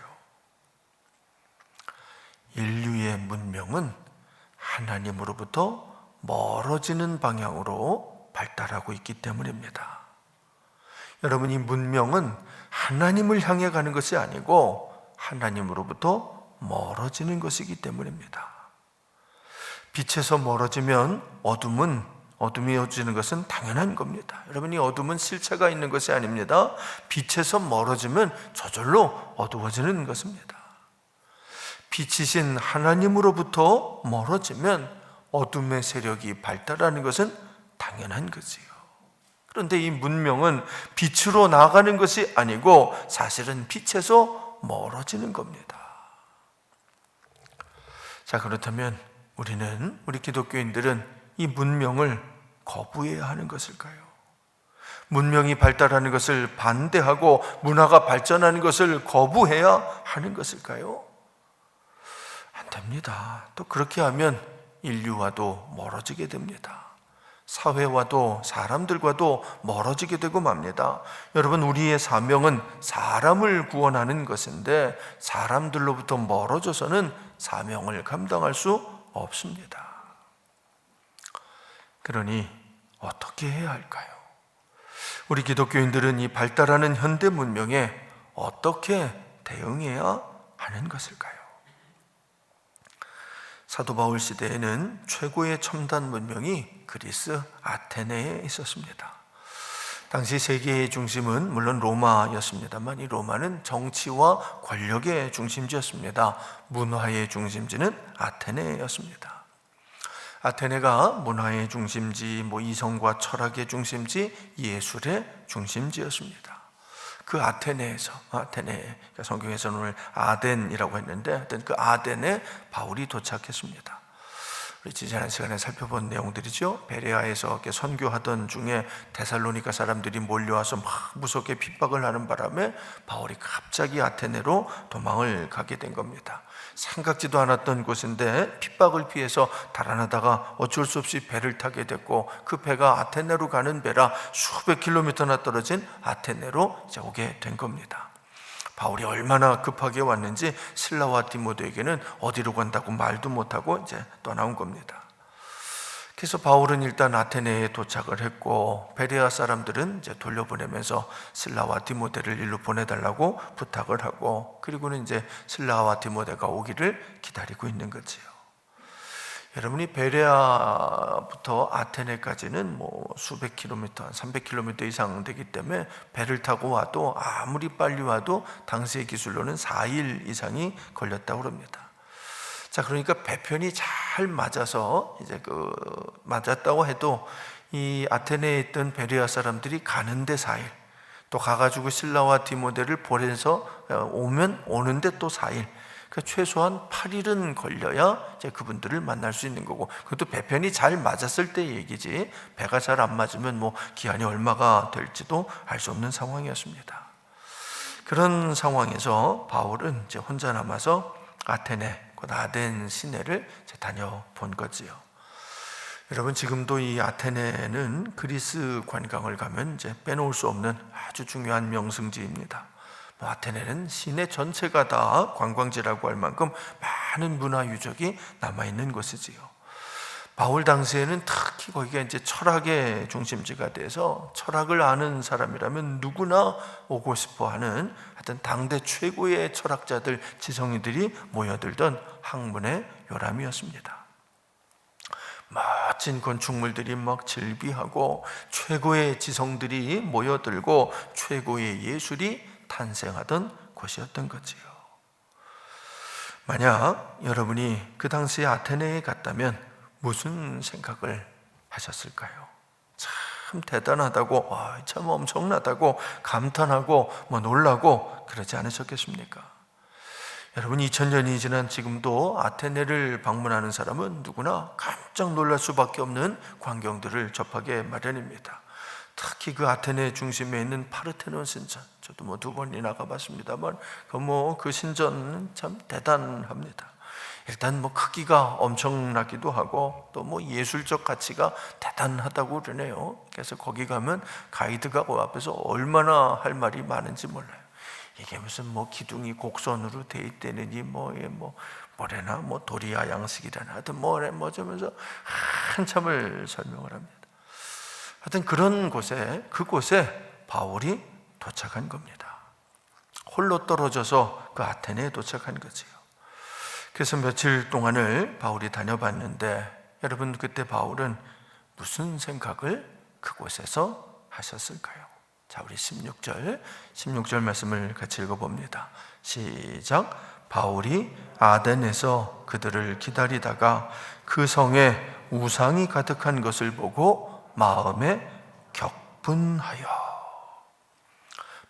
인류의 문명은 하나님으로부터 멀어지는 방향으로 발달하고 있기 때문입니다. 여러분, 이 문명은 하나님을 향해 가는 것이 아니고 하나님으로부터 멀어지는 것이기 때문입니다. 빛에서 멀어지면 어둠이어지는 것은 당연한 겁니다. 여러분, 이 어둠은 실체가 있는 것이 아닙니다. 빛에서 멀어지면 저절로 어두워지는 것입니다. 빛이신 하나님으로부터 멀어지면 어둠의 세력이 발달하는 것은 당연한 거지요. 그런데 이 문명은 빛으로 나아가는 것이 아니고 사실은 빛에서 멀어지는 겁니다. 자, 그렇다면 우리 기독교인들은 이 문명을 거부해야 하는 것일까요? 문명이 발달하는 것을 반대하고 문화가 발전하는 것을 거부해야 하는 것일까요? 안 됩니다. 또 그렇게 하면 인류와도 멀어지게 됩니다. 사회와도 사람들과도 멀어지게 되고 맙니다. 여러분, 우리의 사명은 사람을 구원하는 것인데 사람들로부터 멀어져서는 사명을 감당할 수 없습니다. 그러니 어떻게 해야 할까요? 우리 기독교인들은 이 발달하는 현대 문명에 어떻게 대응해야 하는 것일까요? 사도 바울 시대에는 최고의 첨단 문명이 그리스 아테네에 있었습니다. 당시 세계의 중심은 물론 로마였습니다만 이 로마는 정치와 권력의 중심지였습니다. 문화의 중심지는 아테네였습니다. 아테네가 문화의 중심지, 이성과 철학의 중심지, 예술의 중심지였습니다. 그 아테네에서, 그러니까 성경에서는 오늘 아덴이라고 했는데 하여튼 그 아덴에 바울이 도착했습니다. 우리 지난 시간에 살펴본 내용들이죠. 베레아에서 선교하던 중에 데살로니가 사람들이 몰려와서 막 무섭게 핍박을 하는 바람에 바울이 갑자기 아테네로 도망을 가게 된 겁니다. 생각지도 않았던 곳인데 핍박을 피해서 달아나다가 어쩔 수 없이 배를 타게 됐고 그 배가 아테네로 가는 배라 수백 킬로미터나 떨어진 아테네로 이제 오게 된 겁니다. 바울이 얼마나 급하게 왔는지 실라와 디모데에게는 어디로 간다고 말도 못하고 이제 떠나온 겁니다. 그래서 바울은 일단 아테네에 도착을 했고 베레아 사람들은 이제 돌려보내면서 실라와 디모데를 일로 보내달라고 부탁을 하고 그리고는 이제 실라와 디모데가 오기를 기다리고 있는 거지요. 여러분이 베레아부터 아테네까지는 수백 킬로미터, 300킬로미터 이상 되기 때문에 배를 타고 와도 아무리 빨리 와도 당시의 기술로는 4일 이상이 걸렸다고 합니다. 자, 그러니까 배편이 잘 맞아서 이제 맞았다고 해도 이 아테네에 있던 베레아 사람들이 가는데 4일, 또 가가지고 실라와 디모데를 보내서 오는데 또 4일. 그러니까 최소한 8일은 걸려야 이제 그분들을 만날 수 있는 거고, 그것도 배편이 잘 맞았을 때 얘기지, 배가 잘 안 맞으면 뭐 기한이 얼마가 될지도 알 수 없는 상황이었습니다. 그런 상황에서 바울은 이제 혼자 남아서 아테네, 곧 아덴 시내를 이제 다녀본 거지요. 여러분, 지금도 이 아테네는 그리스 관광을 가면 이제 빼놓을 수 없는 아주 중요한 명승지입니다. 아테네는 시내 전체가 다 관광지라고 할 만큼 많은 문화 유적이 남아있는 곳이지요. 바울 당시에는 특히 거기가 이제 철학의 중심지가 돼서 철학을 아는 사람이라면 누구나 오고 싶어 하는 하여튼 당대 최고의 철학자들, 지성인들이 모여들던 학문의 요람이었습니다. 멋진 건축물들이 막 즐비하고 최고의 지성들이 모여들고 최고의 예술이 탄생하던 곳이었던 거지요. 만약 여러분이 그 당시에 아테네에 갔다면 무슨 생각을 하셨을까요? 참 대단하다고, 참 엄청나다고 감탄하고 놀라고 그러지 않으셨겠습니까? 여러분, 2000년이 지난 지금도 아테네를 방문하는 사람은 누구나 깜짝 놀랄 수밖에 없는 광경들을 접하게 마련입니다. 특히 그 아테네 중심에 있는 파르테논 신전, 저도 2번이나 가봤습니다만 그 신전은 참 대단합니다. 일단 크기가 엄청나기도 하고 또 예술적 가치가 대단하다고 그러네요. 그래서 거기 가면 가이드가 그 앞에서 얼마나 할 말이 많은지 몰라요. 이게 무슨 기둥이 곡선으로 돼 있다느니 뭐래나 도리아 양식이라나 하여튼 뭐저면서 한참을 설명을 합니다. 하여튼 그곳에 바울이 도착한 겁니다. 홀로 떨어져서 그 아테네에 도착한 거지요. 그래서 며칠 동안을 바울이 다녀봤는데, 여러분, 그때 바울은 무슨 생각을 그곳에서 하셨을까요? 자, 우리 16절 말씀을 같이 읽어봅니다. 시작. 바울이 아덴에서 그들을 기다리다가 그 성에 우상이 가득한 것을 보고 마음에 격분하여.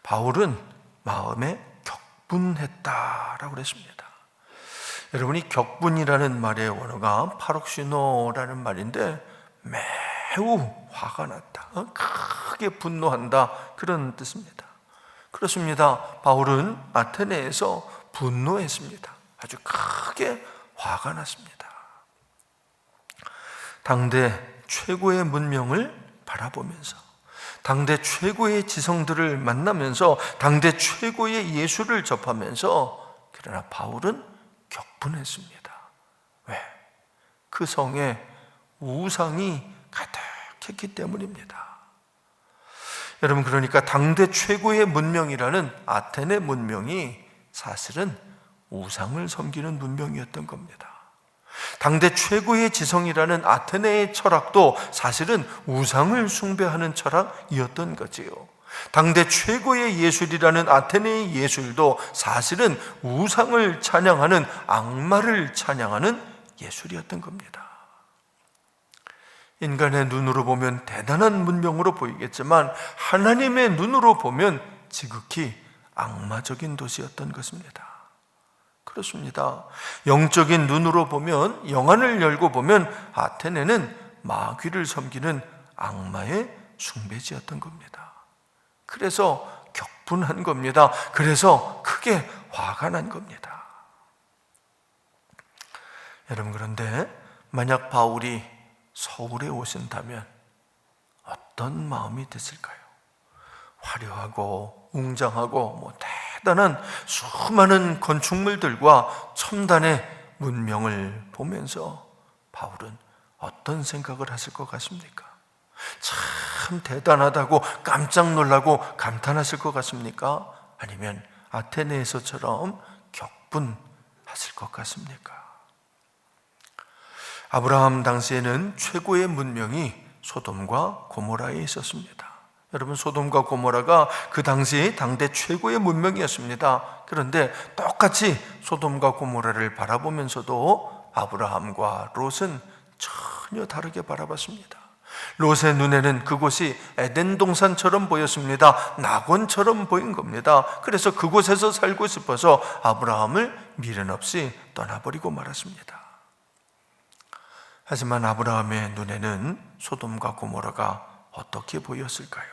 바울은 마음에 격분했다라고 그랬습니다. 여러분이 격분이라는 말의 원어가 파록시노라는 말인데 매우 화가 났다, 크게 분노한다, 그런 뜻입니다. 그렇습니다. 바울은 아테네에서 분노했습니다. 아주 크게 화가 났습니다. 당대 최고의 문명을 바라보면서, 당대 최고의 지성들을 만나면서, 당대 최고의 예술을 접하면서, 그러나 바울은 격분했습니다. 왜? 그 성에 우상이 가득했기 때문입니다. 여러분, 그러니까 당대 최고의 문명이라는 아테네 문명이 사실은 우상을 섬기는 문명이었던 겁니다. 당대 최고의 지성이라는 아테네의 철학도 사실은 우상을 숭배하는 철학이었던 거지요. 당대 최고의 예술이라는 아테네의 예술도 사실은 우상을 찬양하는, 악마를 찬양하는 예술이었던 겁니다. 인간의 눈으로 보면 대단한 문명으로 보이겠지만 하나님의 눈으로 보면 지극히 악마적인 도시였던 것입니다. 그렇습니다. 영적인 눈으로 보면, 영안을 열고 보면 아테네는 마귀를 섬기는 악마의 숭배지였던 겁니다. 그래서 격분한 겁니다. 그래서 크게 화가 난 겁니다. 여러분, 그런데 만약 바울이 서울에 오신다면 어떤 마음이 드실까요? 화려하고 웅장하고 대단한 수많은 건축물들과 첨단의 문명을 보면서 바울은 어떤 생각을 하실 것 같습니까? 참 대단하다고 깜짝 놀라고 감탄하실 것 같습니까? 아니면 아테네에서처럼 격분하실 것 같습니까? 아브라함 당시에는 최고의 문명이 소돔과 고모라에 있었습니다. 여러분, 소돔과 고모라가 그 당시 당대 최고의 문명이었습니다. 그런데 똑같이 소돔과 고모라를 바라보면서도 아브라함과 롯은 전혀 다르게 바라봤습니다. 롯의 눈에는 그곳이 에덴 동산처럼 보였습니다. 낙원처럼 보인 겁니다. 그래서 그곳에서 살고 싶어서 아브라함을 미련 없이 떠나버리고 말았습니다. 하지만 아브라함의 눈에는 소돔과 고모라가 어떻게 보였을까요?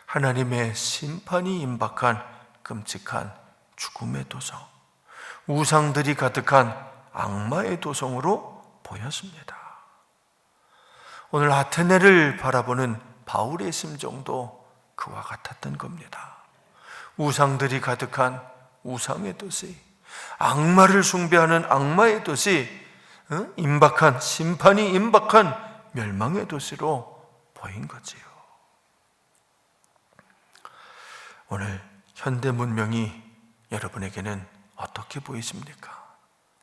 하나님의 심판이 임박한 끔찍한 죽음의 도성, 우상들이 가득한 악마의 도성으로 보였습니다. 오늘 아테네를 바라보는 바울의 심정도 그와 같았던 겁니다. 우상들이 가득한 우상의 도시, 악마를 숭배하는 악마의 도시, 임박한 심판이 임박한 멸망의 도시로 보인 거지요. 오늘 현대 문명이 여러분에게는 어떻게 보이십니까?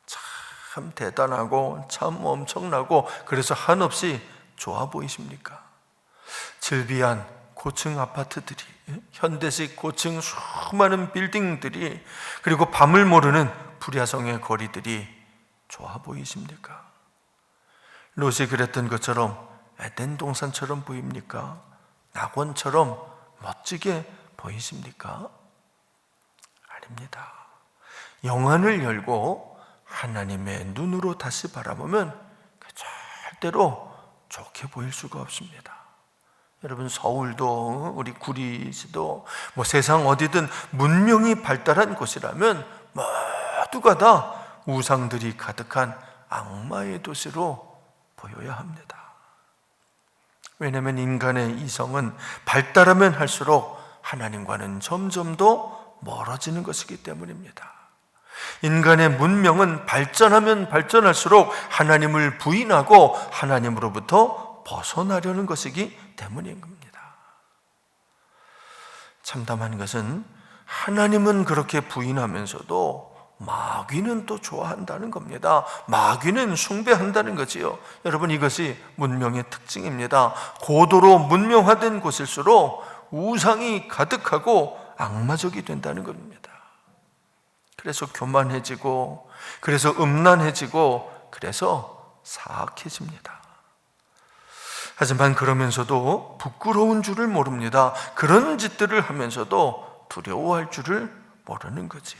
참 대단하고 참 엄청나고 그래서 한없이 좋아 보이십니까? 즐비한 고층 아파트들이, 현대식 고층 수많은 빌딩들이, 그리고 밤을 모르는 불야성의 거리들이 좋아 보이십니까? 롯이 그랬던 것처럼 에덴 동산처럼 보입니까? 낙원처럼 멋지게 보이십니까? 아닙니다. 영안을 열고 하나님의 눈으로 다시 바라보면 절대로 좋게 보일 수가 없습니다. 여러분, 서울도 우리 구리시도 세상 어디든 문명이 발달한 곳이라면 모두가 다 우상들이 가득한 악마의 도시로 보여야 합니다. 왜냐하면 인간의 이성은 발달하면 할수록 하나님과는 점점 더 멀어지는 것이기 때문입니다. 인간의 문명은 발전하면 발전할수록 하나님을 부인하고 하나님으로부터 벗어나려는 것이기 때문인 겁니다. 참담한 것은 하나님은 그렇게 부인하면서도 마귀는 또 좋아한다는 겁니다. 마귀는 숭배한다는 거지요. 여러분, 이것이 문명의 특징입니다. 고도로 문명화된 곳일수록 우상이 가득하고 악마적이 된다는 겁니다. 그래서 교만해지고, 그래서 음란해지고, 그래서 사악해집니다. 하지만 그러면서도 부끄러운 줄을 모릅니다. 그런 짓들을 하면서도 두려워할 줄을 모르는 거지요.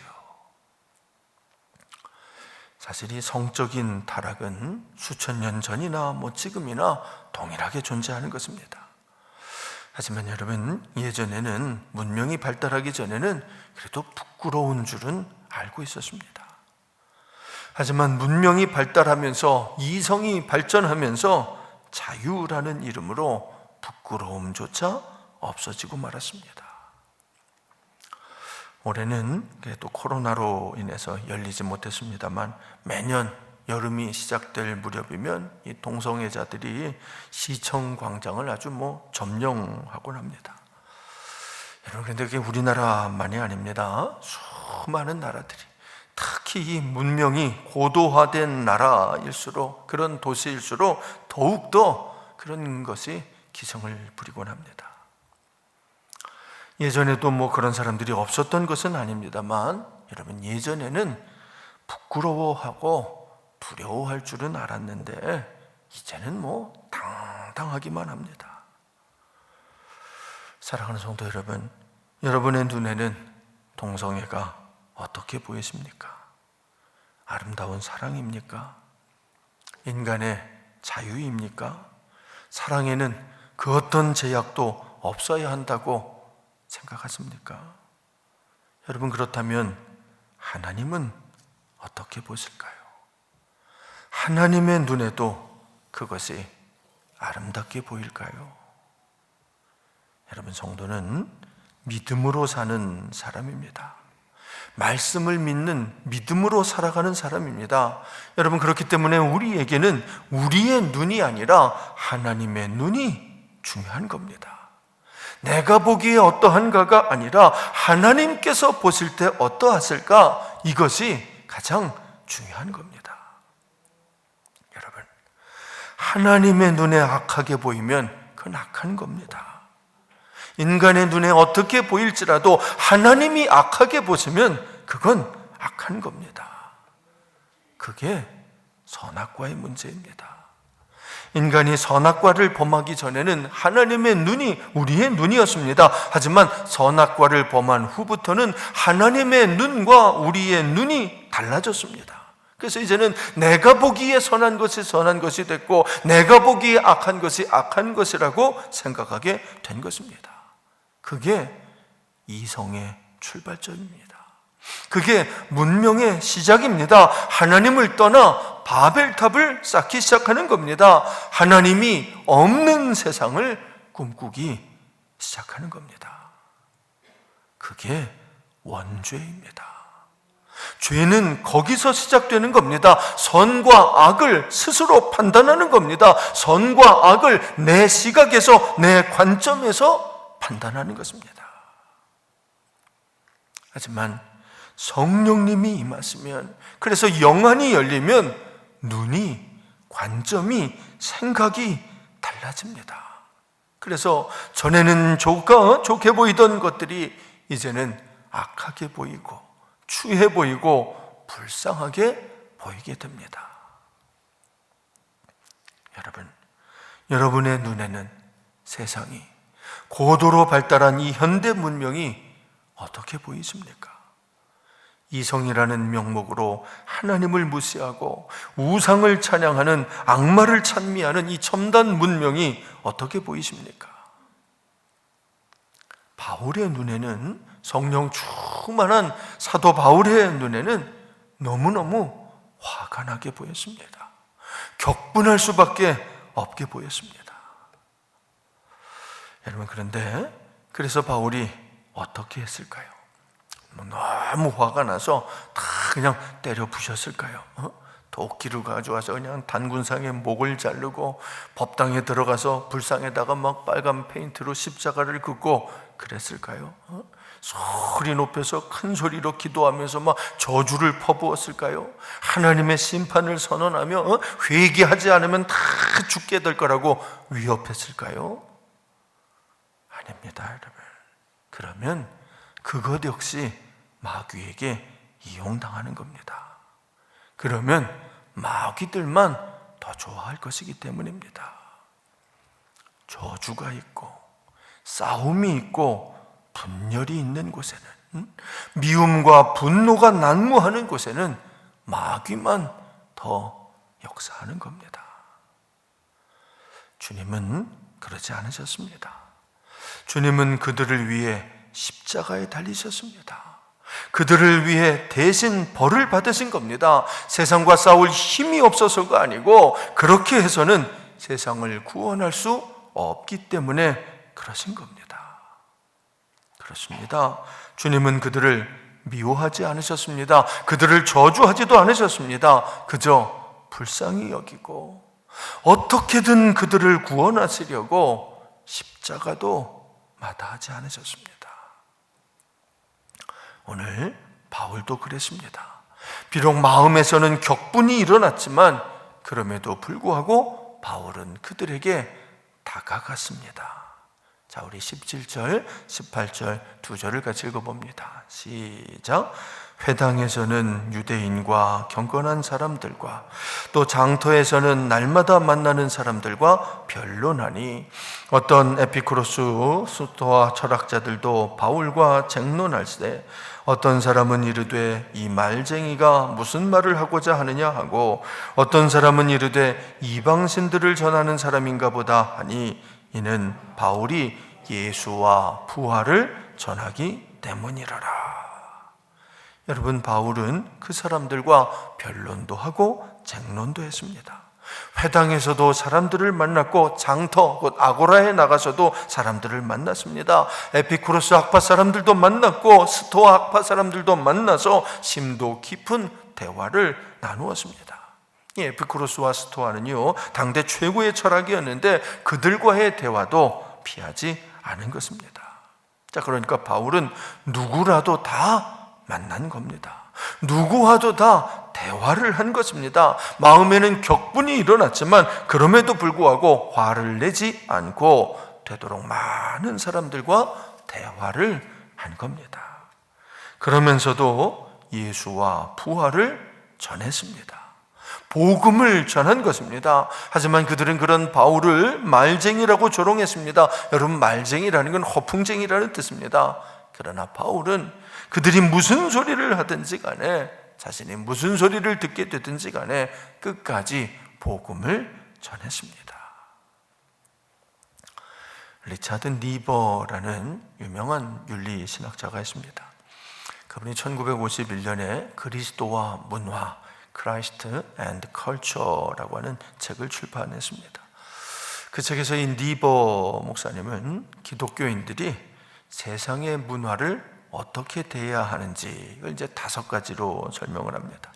사실 이 성적인 타락은 수천 년 전이나 지금이나 동일하게 존재하는 것입니다. 하지만 여러분, 예전에는, 문명이 발달하기 전에는 그래도 부끄러운 줄은 알고 있었습니다. 하지만 문명이 발달하면서, 이성이 발전하면서 자유라는 이름으로 부끄러움조차 없어지고 말았습니다. 올해는 그래도 코로나로 인해서 열리지 못했습니다만 매년 여름이 시작될 무렵이면 이 동성애자들이 시청 광장을 아주 점령하곤 합니다. 여러분, 근데 그게 우리나라만이 아닙니다. 수많은 나라들이, 특히 이 문명이 고도화된 나라일수록, 그런 도시일수록 더욱더 그런 것이 기승을 부리곤 합니다. 예전에도 그런 사람들이 없었던 것은 아닙니다만, 여러분, 예전에는 부끄러워하고 두려워할 줄은 알았는데 이제는 당당하기만 합니다. 사랑하는 성도 여러분, 여러분의 눈에는 동성애가 어떻게 보이십니까? 아름다운 사랑입니까? 인간의 자유입니까? 사랑에는 그 어떤 제약도 없어야 한다고 생각하십니까? 여러분, 그렇다면 하나님은 어떻게 보실까요? 하나님의 눈에도 그것이 아름답게 보일까요? 여러분, 성도는 믿음으로 사는 사람입니다. 말씀을 믿는 믿음으로 살아가는 사람입니다. 여러분, 그렇기 때문에 우리에게는 우리의 눈이 아니라 하나님의 눈이 중요한 겁니다. 내가 보기에 어떠한가가 아니라 하나님께서 보실 때 어떠하실까, 이것이 가장 중요한 겁니다. 여러분, 하나님의 눈에 악하게 보이면 그건 악한 겁니다. 인간의 눈에 어떻게 보일지라도 하나님이 악하게 보시면 그건 악한 겁니다. 그게 선악과의 문제입니다. 인간이 선악과를 범하기 전에는 하나님의 눈이 우리의 눈이었습니다. 하지만 선악과를 범한 후부터는 하나님의 눈과 우리의 눈이 달라졌습니다. 그래서 이제는 내가 보기에 선한 것이 선한 것이 됐고 내가 보기에 악한 것이 악한 것이라고 생각하게 된 것입니다. 그게 이성의 출발점입니다. 그게 문명의 시작입니다. 하나님을 떠나 바벨탑을 쌓기 시작하는 겁니다. 하나님이 없는 세상을 꿈꾸기 시작하는 겁니다. 그게 원죄입니다. 죄는 거기서 시작되는 겁니다. 선과 악을 스스로 판단하는 겁니다. 선과 악을 내 시각에서, 내 관점에서 판단하는 것입니다. 하지만 성령님이 임하시면, 그래서 영안이 열리면 눈이, 관점이, 생각이 달라집니다. 그래서 전에는 좋게 보이던 것들이 이제는 악하게 보이고 추해 보이고 불쌍하게 보이게 됩니다. 여러분의 눈에는 세상이, 고도로 발달한 이 현대 문명이 어떻게 보이십니까? 이성이라는 명목으로 하나님을 무시하고 우상을 찬양하는, 악마를 찬미하는 이 첨단 문명이 어떻게 보이십니까? 바울의 눈에는, 성령 충만한 사도 바울의 눈에는 너무너무 화가 나게 보였습니다. 격분할 수밖에 없게 보였습니다. 여러분, 그래서 바울이 어떻게 했을까요? 너무 화가 나서 다 그냥 때려 부셨을까요? 도끼를 가져와서 그냥 단군상의 목을 자르고 법당에 들어가서 불상에다가 막 빨간 페인트로 십자가를 긋고 그랬을까요? 소리 높여서 큰 소리로 기도하면서 막 저주를 퍼부었을까요? 하나님의 심판을 선언하며 회개하지 않으면 다 죽게 될 거라고 위협했을까요? 아닙니다, 여러분. 그러면 그것 역시 마귀에게 이용당하는 겁니다. 그러면 마귀들만 더 좋아할 것이기 때문입니다. 저주가 있고 싸움이 있고 분열이 있는 곳에는, 미움과 분노가 난무하는 곳에는 마귀만 더 역사하는 겁니다. 주님은 그러지 않으셨습니다. 주님은 그들을 위해 십자가에 달리셨습니다. 그들을 위해 대신 벌을 받으신 겁니다. 세상과 싸울 힘이 없어서가 아니고 그렇게 해서는 세상을 구원할 수 없기 때문에 그러신 겁니다. 그렇습니다. 주님은 그들을 미워하지 않으셨습니다. 그들을 저주하지도 않으셨습니다. 그저 불쌍히 여기고 어떻게든 그들을 구원하시려고 십자가도 마다하지 않으셨습니다. 오늘 바울도 그랬습니다. 비록 마음에서는 격분이 일어났지만 그럼에도 불구하고 바울은 그들에게 다가갔습니다. 자, 우리 17절, 18절 두 절을 같이 읽어봅니다. 시작. 회당에서는 유대인과 경건한 사람들과 또 장터에서는 날마다 만나는 사람들과 변론하니 어떤 에피쿠로스 수토와 철학자들도 바울과 쟁론할 때 어떤 사람은 이르되 이 말쟁이가 무슨 말을 하고자 하느냐 하고 어떤 사람은 이르되 이방신들을 전하는 사람인가 보다 하니 이는 바울이 예수와 부활을 전하기 때문이라라. 여러분, 바울은 그 사람들과 변론도 하고 쟁론도 했습니다. 회당에서도 사람들을 만났고 장터, 곧 아고라에 나가서도 사람들을 만났습니다. 에피쿠로스 학파 사람들도 만났고 스토아 학파 사람들도 만나서 심도 깊은 대화를 나누었습니다. 에피쿠로스와 스토아는요, 당대 최고의 철학이었는데 그들과의 대화도 피하지 않은 것입니다. 자, 그러니까 바울은 누구라도 다 만난 겁니다. 누구와도 다 대화를 한 것입니다. 마음에는 격분이 일어났지만 그럼에도 불구하고 화를 내지 않고 되도록 많은 사람들과 대화를 한 겁니다. 그러면서도 예수와 부활을 전했습니다. 복음을 전한 것입니다. 하지만 그들은 그런 바울을 말쟁이라고 조롱했습니다. 여러분, 말쟁이라는 건 허풍쟁이라는 뜻입니다. 그러나 바울은 그들이 무슨 소리를 하든지 간에, 자신이 무슨 소리를 듣게 되든지 간에 끝까지 복음을 전했습니다. 리차드 니버라는 유명한 윤리 신학자가 있습니다. 그분이 1951년에 그리스도와 문화, Christ and Culture라고 하는 책을 출판했습니다. 그 책에서 이 니버 목사님은 기독교인들이 세상의 문화를 어떻게 대해야 하는지 이제 5가지로 설명을 합니다.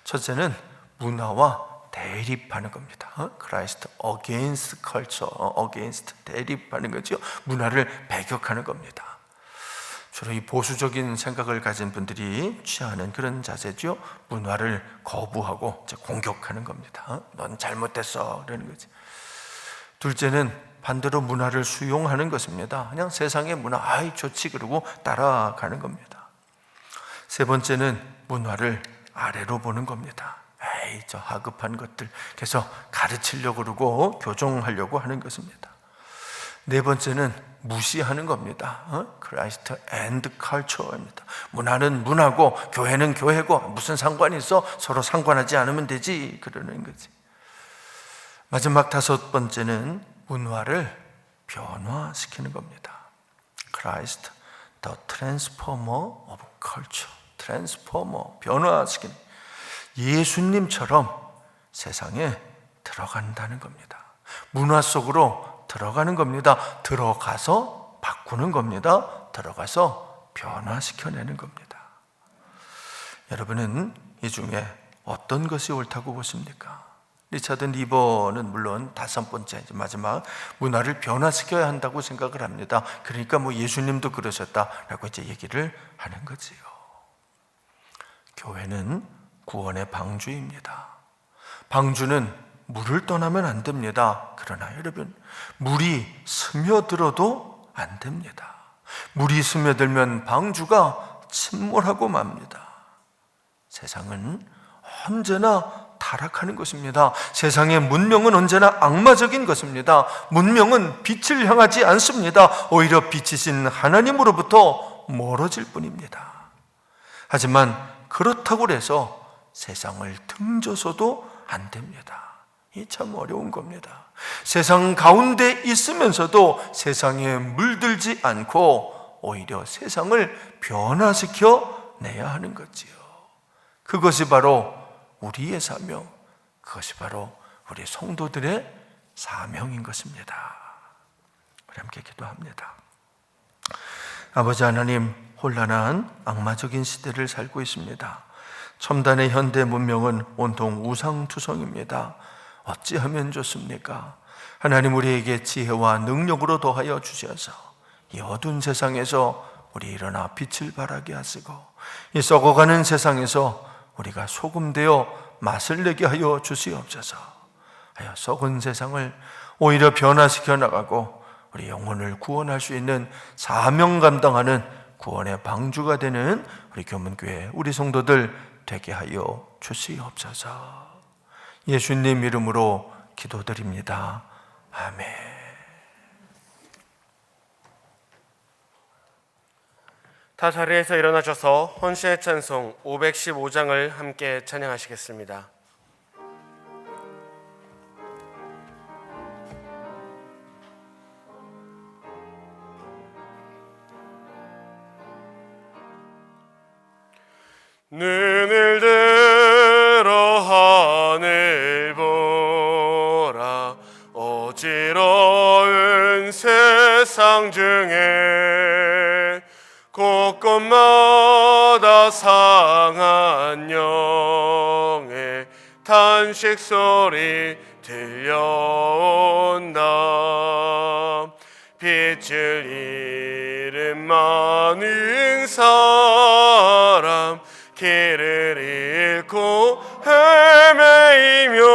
첫째는 문화와 대립하는 겁니다. Christ against culture, against 대립하는 거죠. 문화를 배격하는 겁니다. 주로 이 보수적인 생각을 가진 분들이 취하는 그런 자세죠. 문화를 거부하고 공격하는 겁니다. 넌 잘못됐어, 그러는 거지. 둘째는 반대로 문화를 수용하는 것입니다. 그냥 세상의 문화, 아이 좋지, 그러고 따라가는 겁니다. 세 번째는 문화를 아래로 보는 겁니다. 에이, 저 하급한 것들. 그래서 가르치려고 그러고 교정하려고 하는 것입니다. 네 번째는 무시하는 겁니다. Christ and Culture입니다. 문화는 문화고 교회는 교회고 무슨 상관이 있어? 서로 상관하지 않으면 되지, 그러는 거지. 마지막 5번째는 문화를 변화시키는 겁니다. Christ, the transformer of culture. 트랜스포머, 변화시키는, 예수님처럼 세상에 들어간다는 겁니다. 문화 속으로 들어가는 겁니다. 들어가서 바꾸는 겁니다. 들어가서 변화시켜내는 겁니다. 여러분은 이 중에 어떤 것이 옳다고 보십니까? 리차드 니버는 물론 5번째, 마지막 문화를 변화시켜야 한다고 생각을 합니다. 그러니까 예수님도 그러셨다라고 이제 얘기를 하는 거지요. 교회는 구원의 방주입니다. 방주는 물을 떠나면 안 됩니다. 그러나 여러분, 물이 스며들어도 안 됩니다. 물이 스며들면 방주가 침몰하고 맙니다. 세상은 언제나 타락하는 것입니다. 세상의 문명은 언제나 악마적인 것입니다. 문명은 빛을 향하지 않습니다. 오히려 빛이신 하나님으로부터 멀어질 뿐입니다. 하지만 그렇다고 해서 세상을 등져서도 안 됩니다. 이 참 어려운 겁니다. 세상 가운데 있으면서도 세상에 물들지 않고 오히려 세상을 변화시켜 내야 하는 거지요. 그것이 바로 우리의 사명, 그것이 바로 우리 성도들의 사명인 것입니다. 우리 함께 기도합니다. 아버지 하나님, 혼란한 악마적인 시대를 살고 있습니다. 첨단의 현대 문명은 온통 우상투성입니다. 어찌하면 좋습니까? 하나님, 우리에게 지혜와 능력으로 더하여 주셔서 이 어두운 세상에서 우리 일어나 빛을 발하게 하시고, 이 썩어가는 세상에서 우리가 소금되어 맛을 내게 하여 주시옵소서. 하여 썩은 세상을 오히려 변화시켜 나가고 우리 영혼을 구원할 수 있는 사명 감당하는 구원의 방주가 되는 우리 교문교회, 우리 성도들 되게 하여 주시옵소서. 예수님 이름으로 기도드립니다. 아멘. 다 자리에서 일어나셔서 헌신의 찬송 515장을 함께 찬양하시겠습니다. 눈을 들어 하늘 보라. 어지러운 세상 중에 곳곳마다 상한 영의 탄식 소리 들려온다. 빛을 잃은 많은 사람, 길을 잃고 헤매이며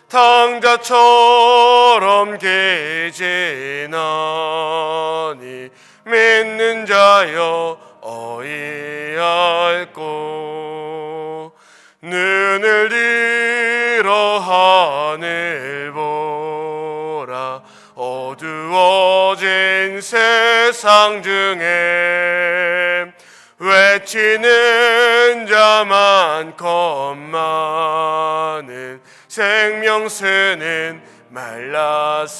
당자처럼 계지나니 믿는 자여 어이할꼬. 눈을 하늘 보라. 어두워진 세상 중에 외치는 자 많건만은 생명수는 말라서라.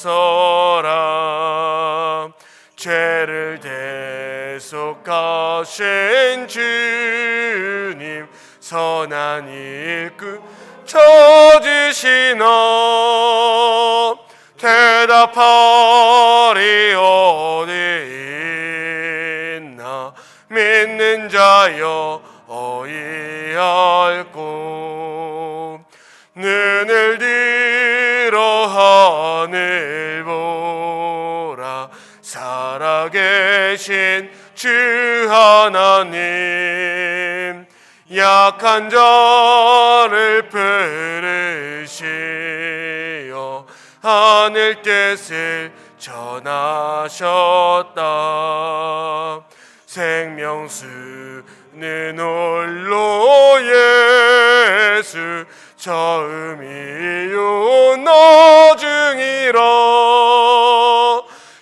죄를 대속하신 주님 선한 일꾼 찾으시나. 대답하리 어디 있나. 믿는 자여 어이할꼬. 눈을 들어 하늘 보라. 살아계신 주 하나님 약한 자를 부르시어 하늘 뜻을 전하셨다. 생명수는 홀로 예수 처음이요 나중이라.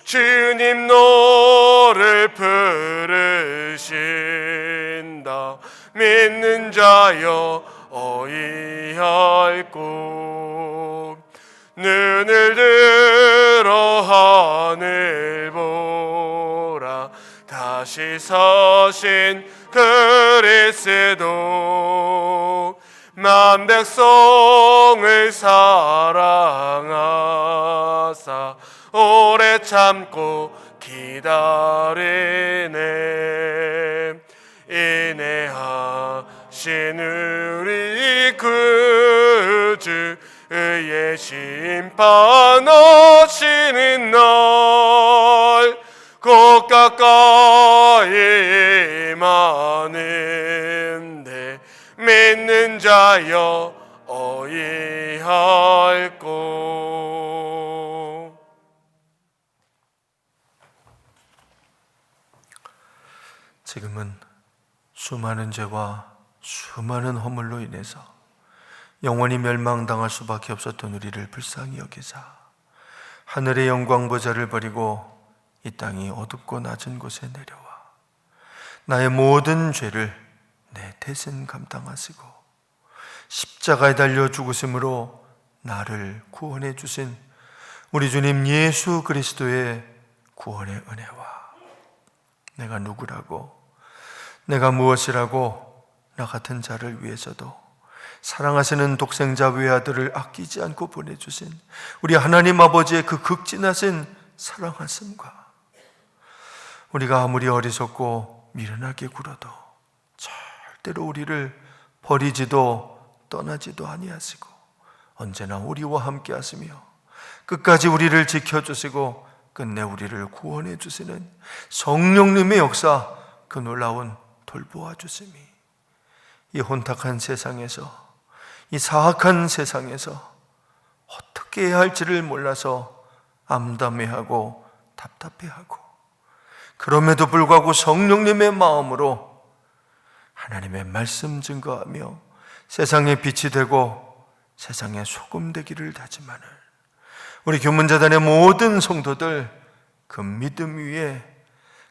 주님 너를 부르신다. 믿는 자여 어이할꼬. 눈을 들어 하늘 보라. 다시 서신 그리스도 만 백성을 사랑하사 오래 참고 기다리네. 인내하신 우리 구주 의의 심판하시는 날 곧 가까이 임하는데 믿는 자여 어이할꼬. 지금은 수많은 죄와 수많은 허물로 인해서 영원히 멸망당할 수밖에 없었던 우리를 불쌍히 여기사 하늘의 영광 보좌를 버리고 이 땅이 어둡고 낮은 곳에 내려와 나의 모든 죄를 내 대신 감당하시고 십자가에 달려 죽으심으로 나를 구원해 주신 우리 주님 예수 그리스도의 구원의 은혜와 내가 누구라고, 내가 무엇이라고 나 같은 자를 위해서도 사랑하시는 독생자 외아들을 아끼지 않고 보내주신 우리 하나님 아버지의 그 극진하신 사랑하심과 우리가 아무리 어리석고 미련하게 굴어도 절대로 우리를 버리지도 떠나지도 아니하시고 언제나 우리와 함께 하시며 끝까지 우리를 지켜주시고 끝내 우리를 구원해 주시는 성령님의 역사, 그 놀라운 돌보아 주심이 이 혼탁한 세상에서, 이 사악한 세상에서 어떻게 해야 할지를 몰라서 암담해하고 답답해하고, 그럼에도 불구하고 성령님의 마음으로 하나님의 말씀 증거하며 세상의 빛이 되고 세상의 소금 되기를 다짐하는 우리 교문재단의 모든 성도들, 그 믿음 위에,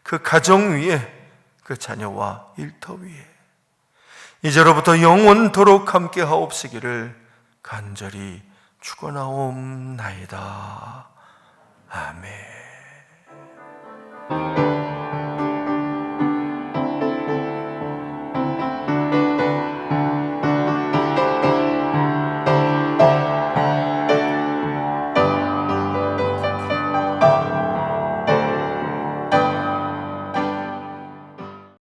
그 가정 위에, 그 자녀와 일터 위에 이제로부터 영원토록 함께 하옵시기를 간절히 축원하옵나이다. 아멘.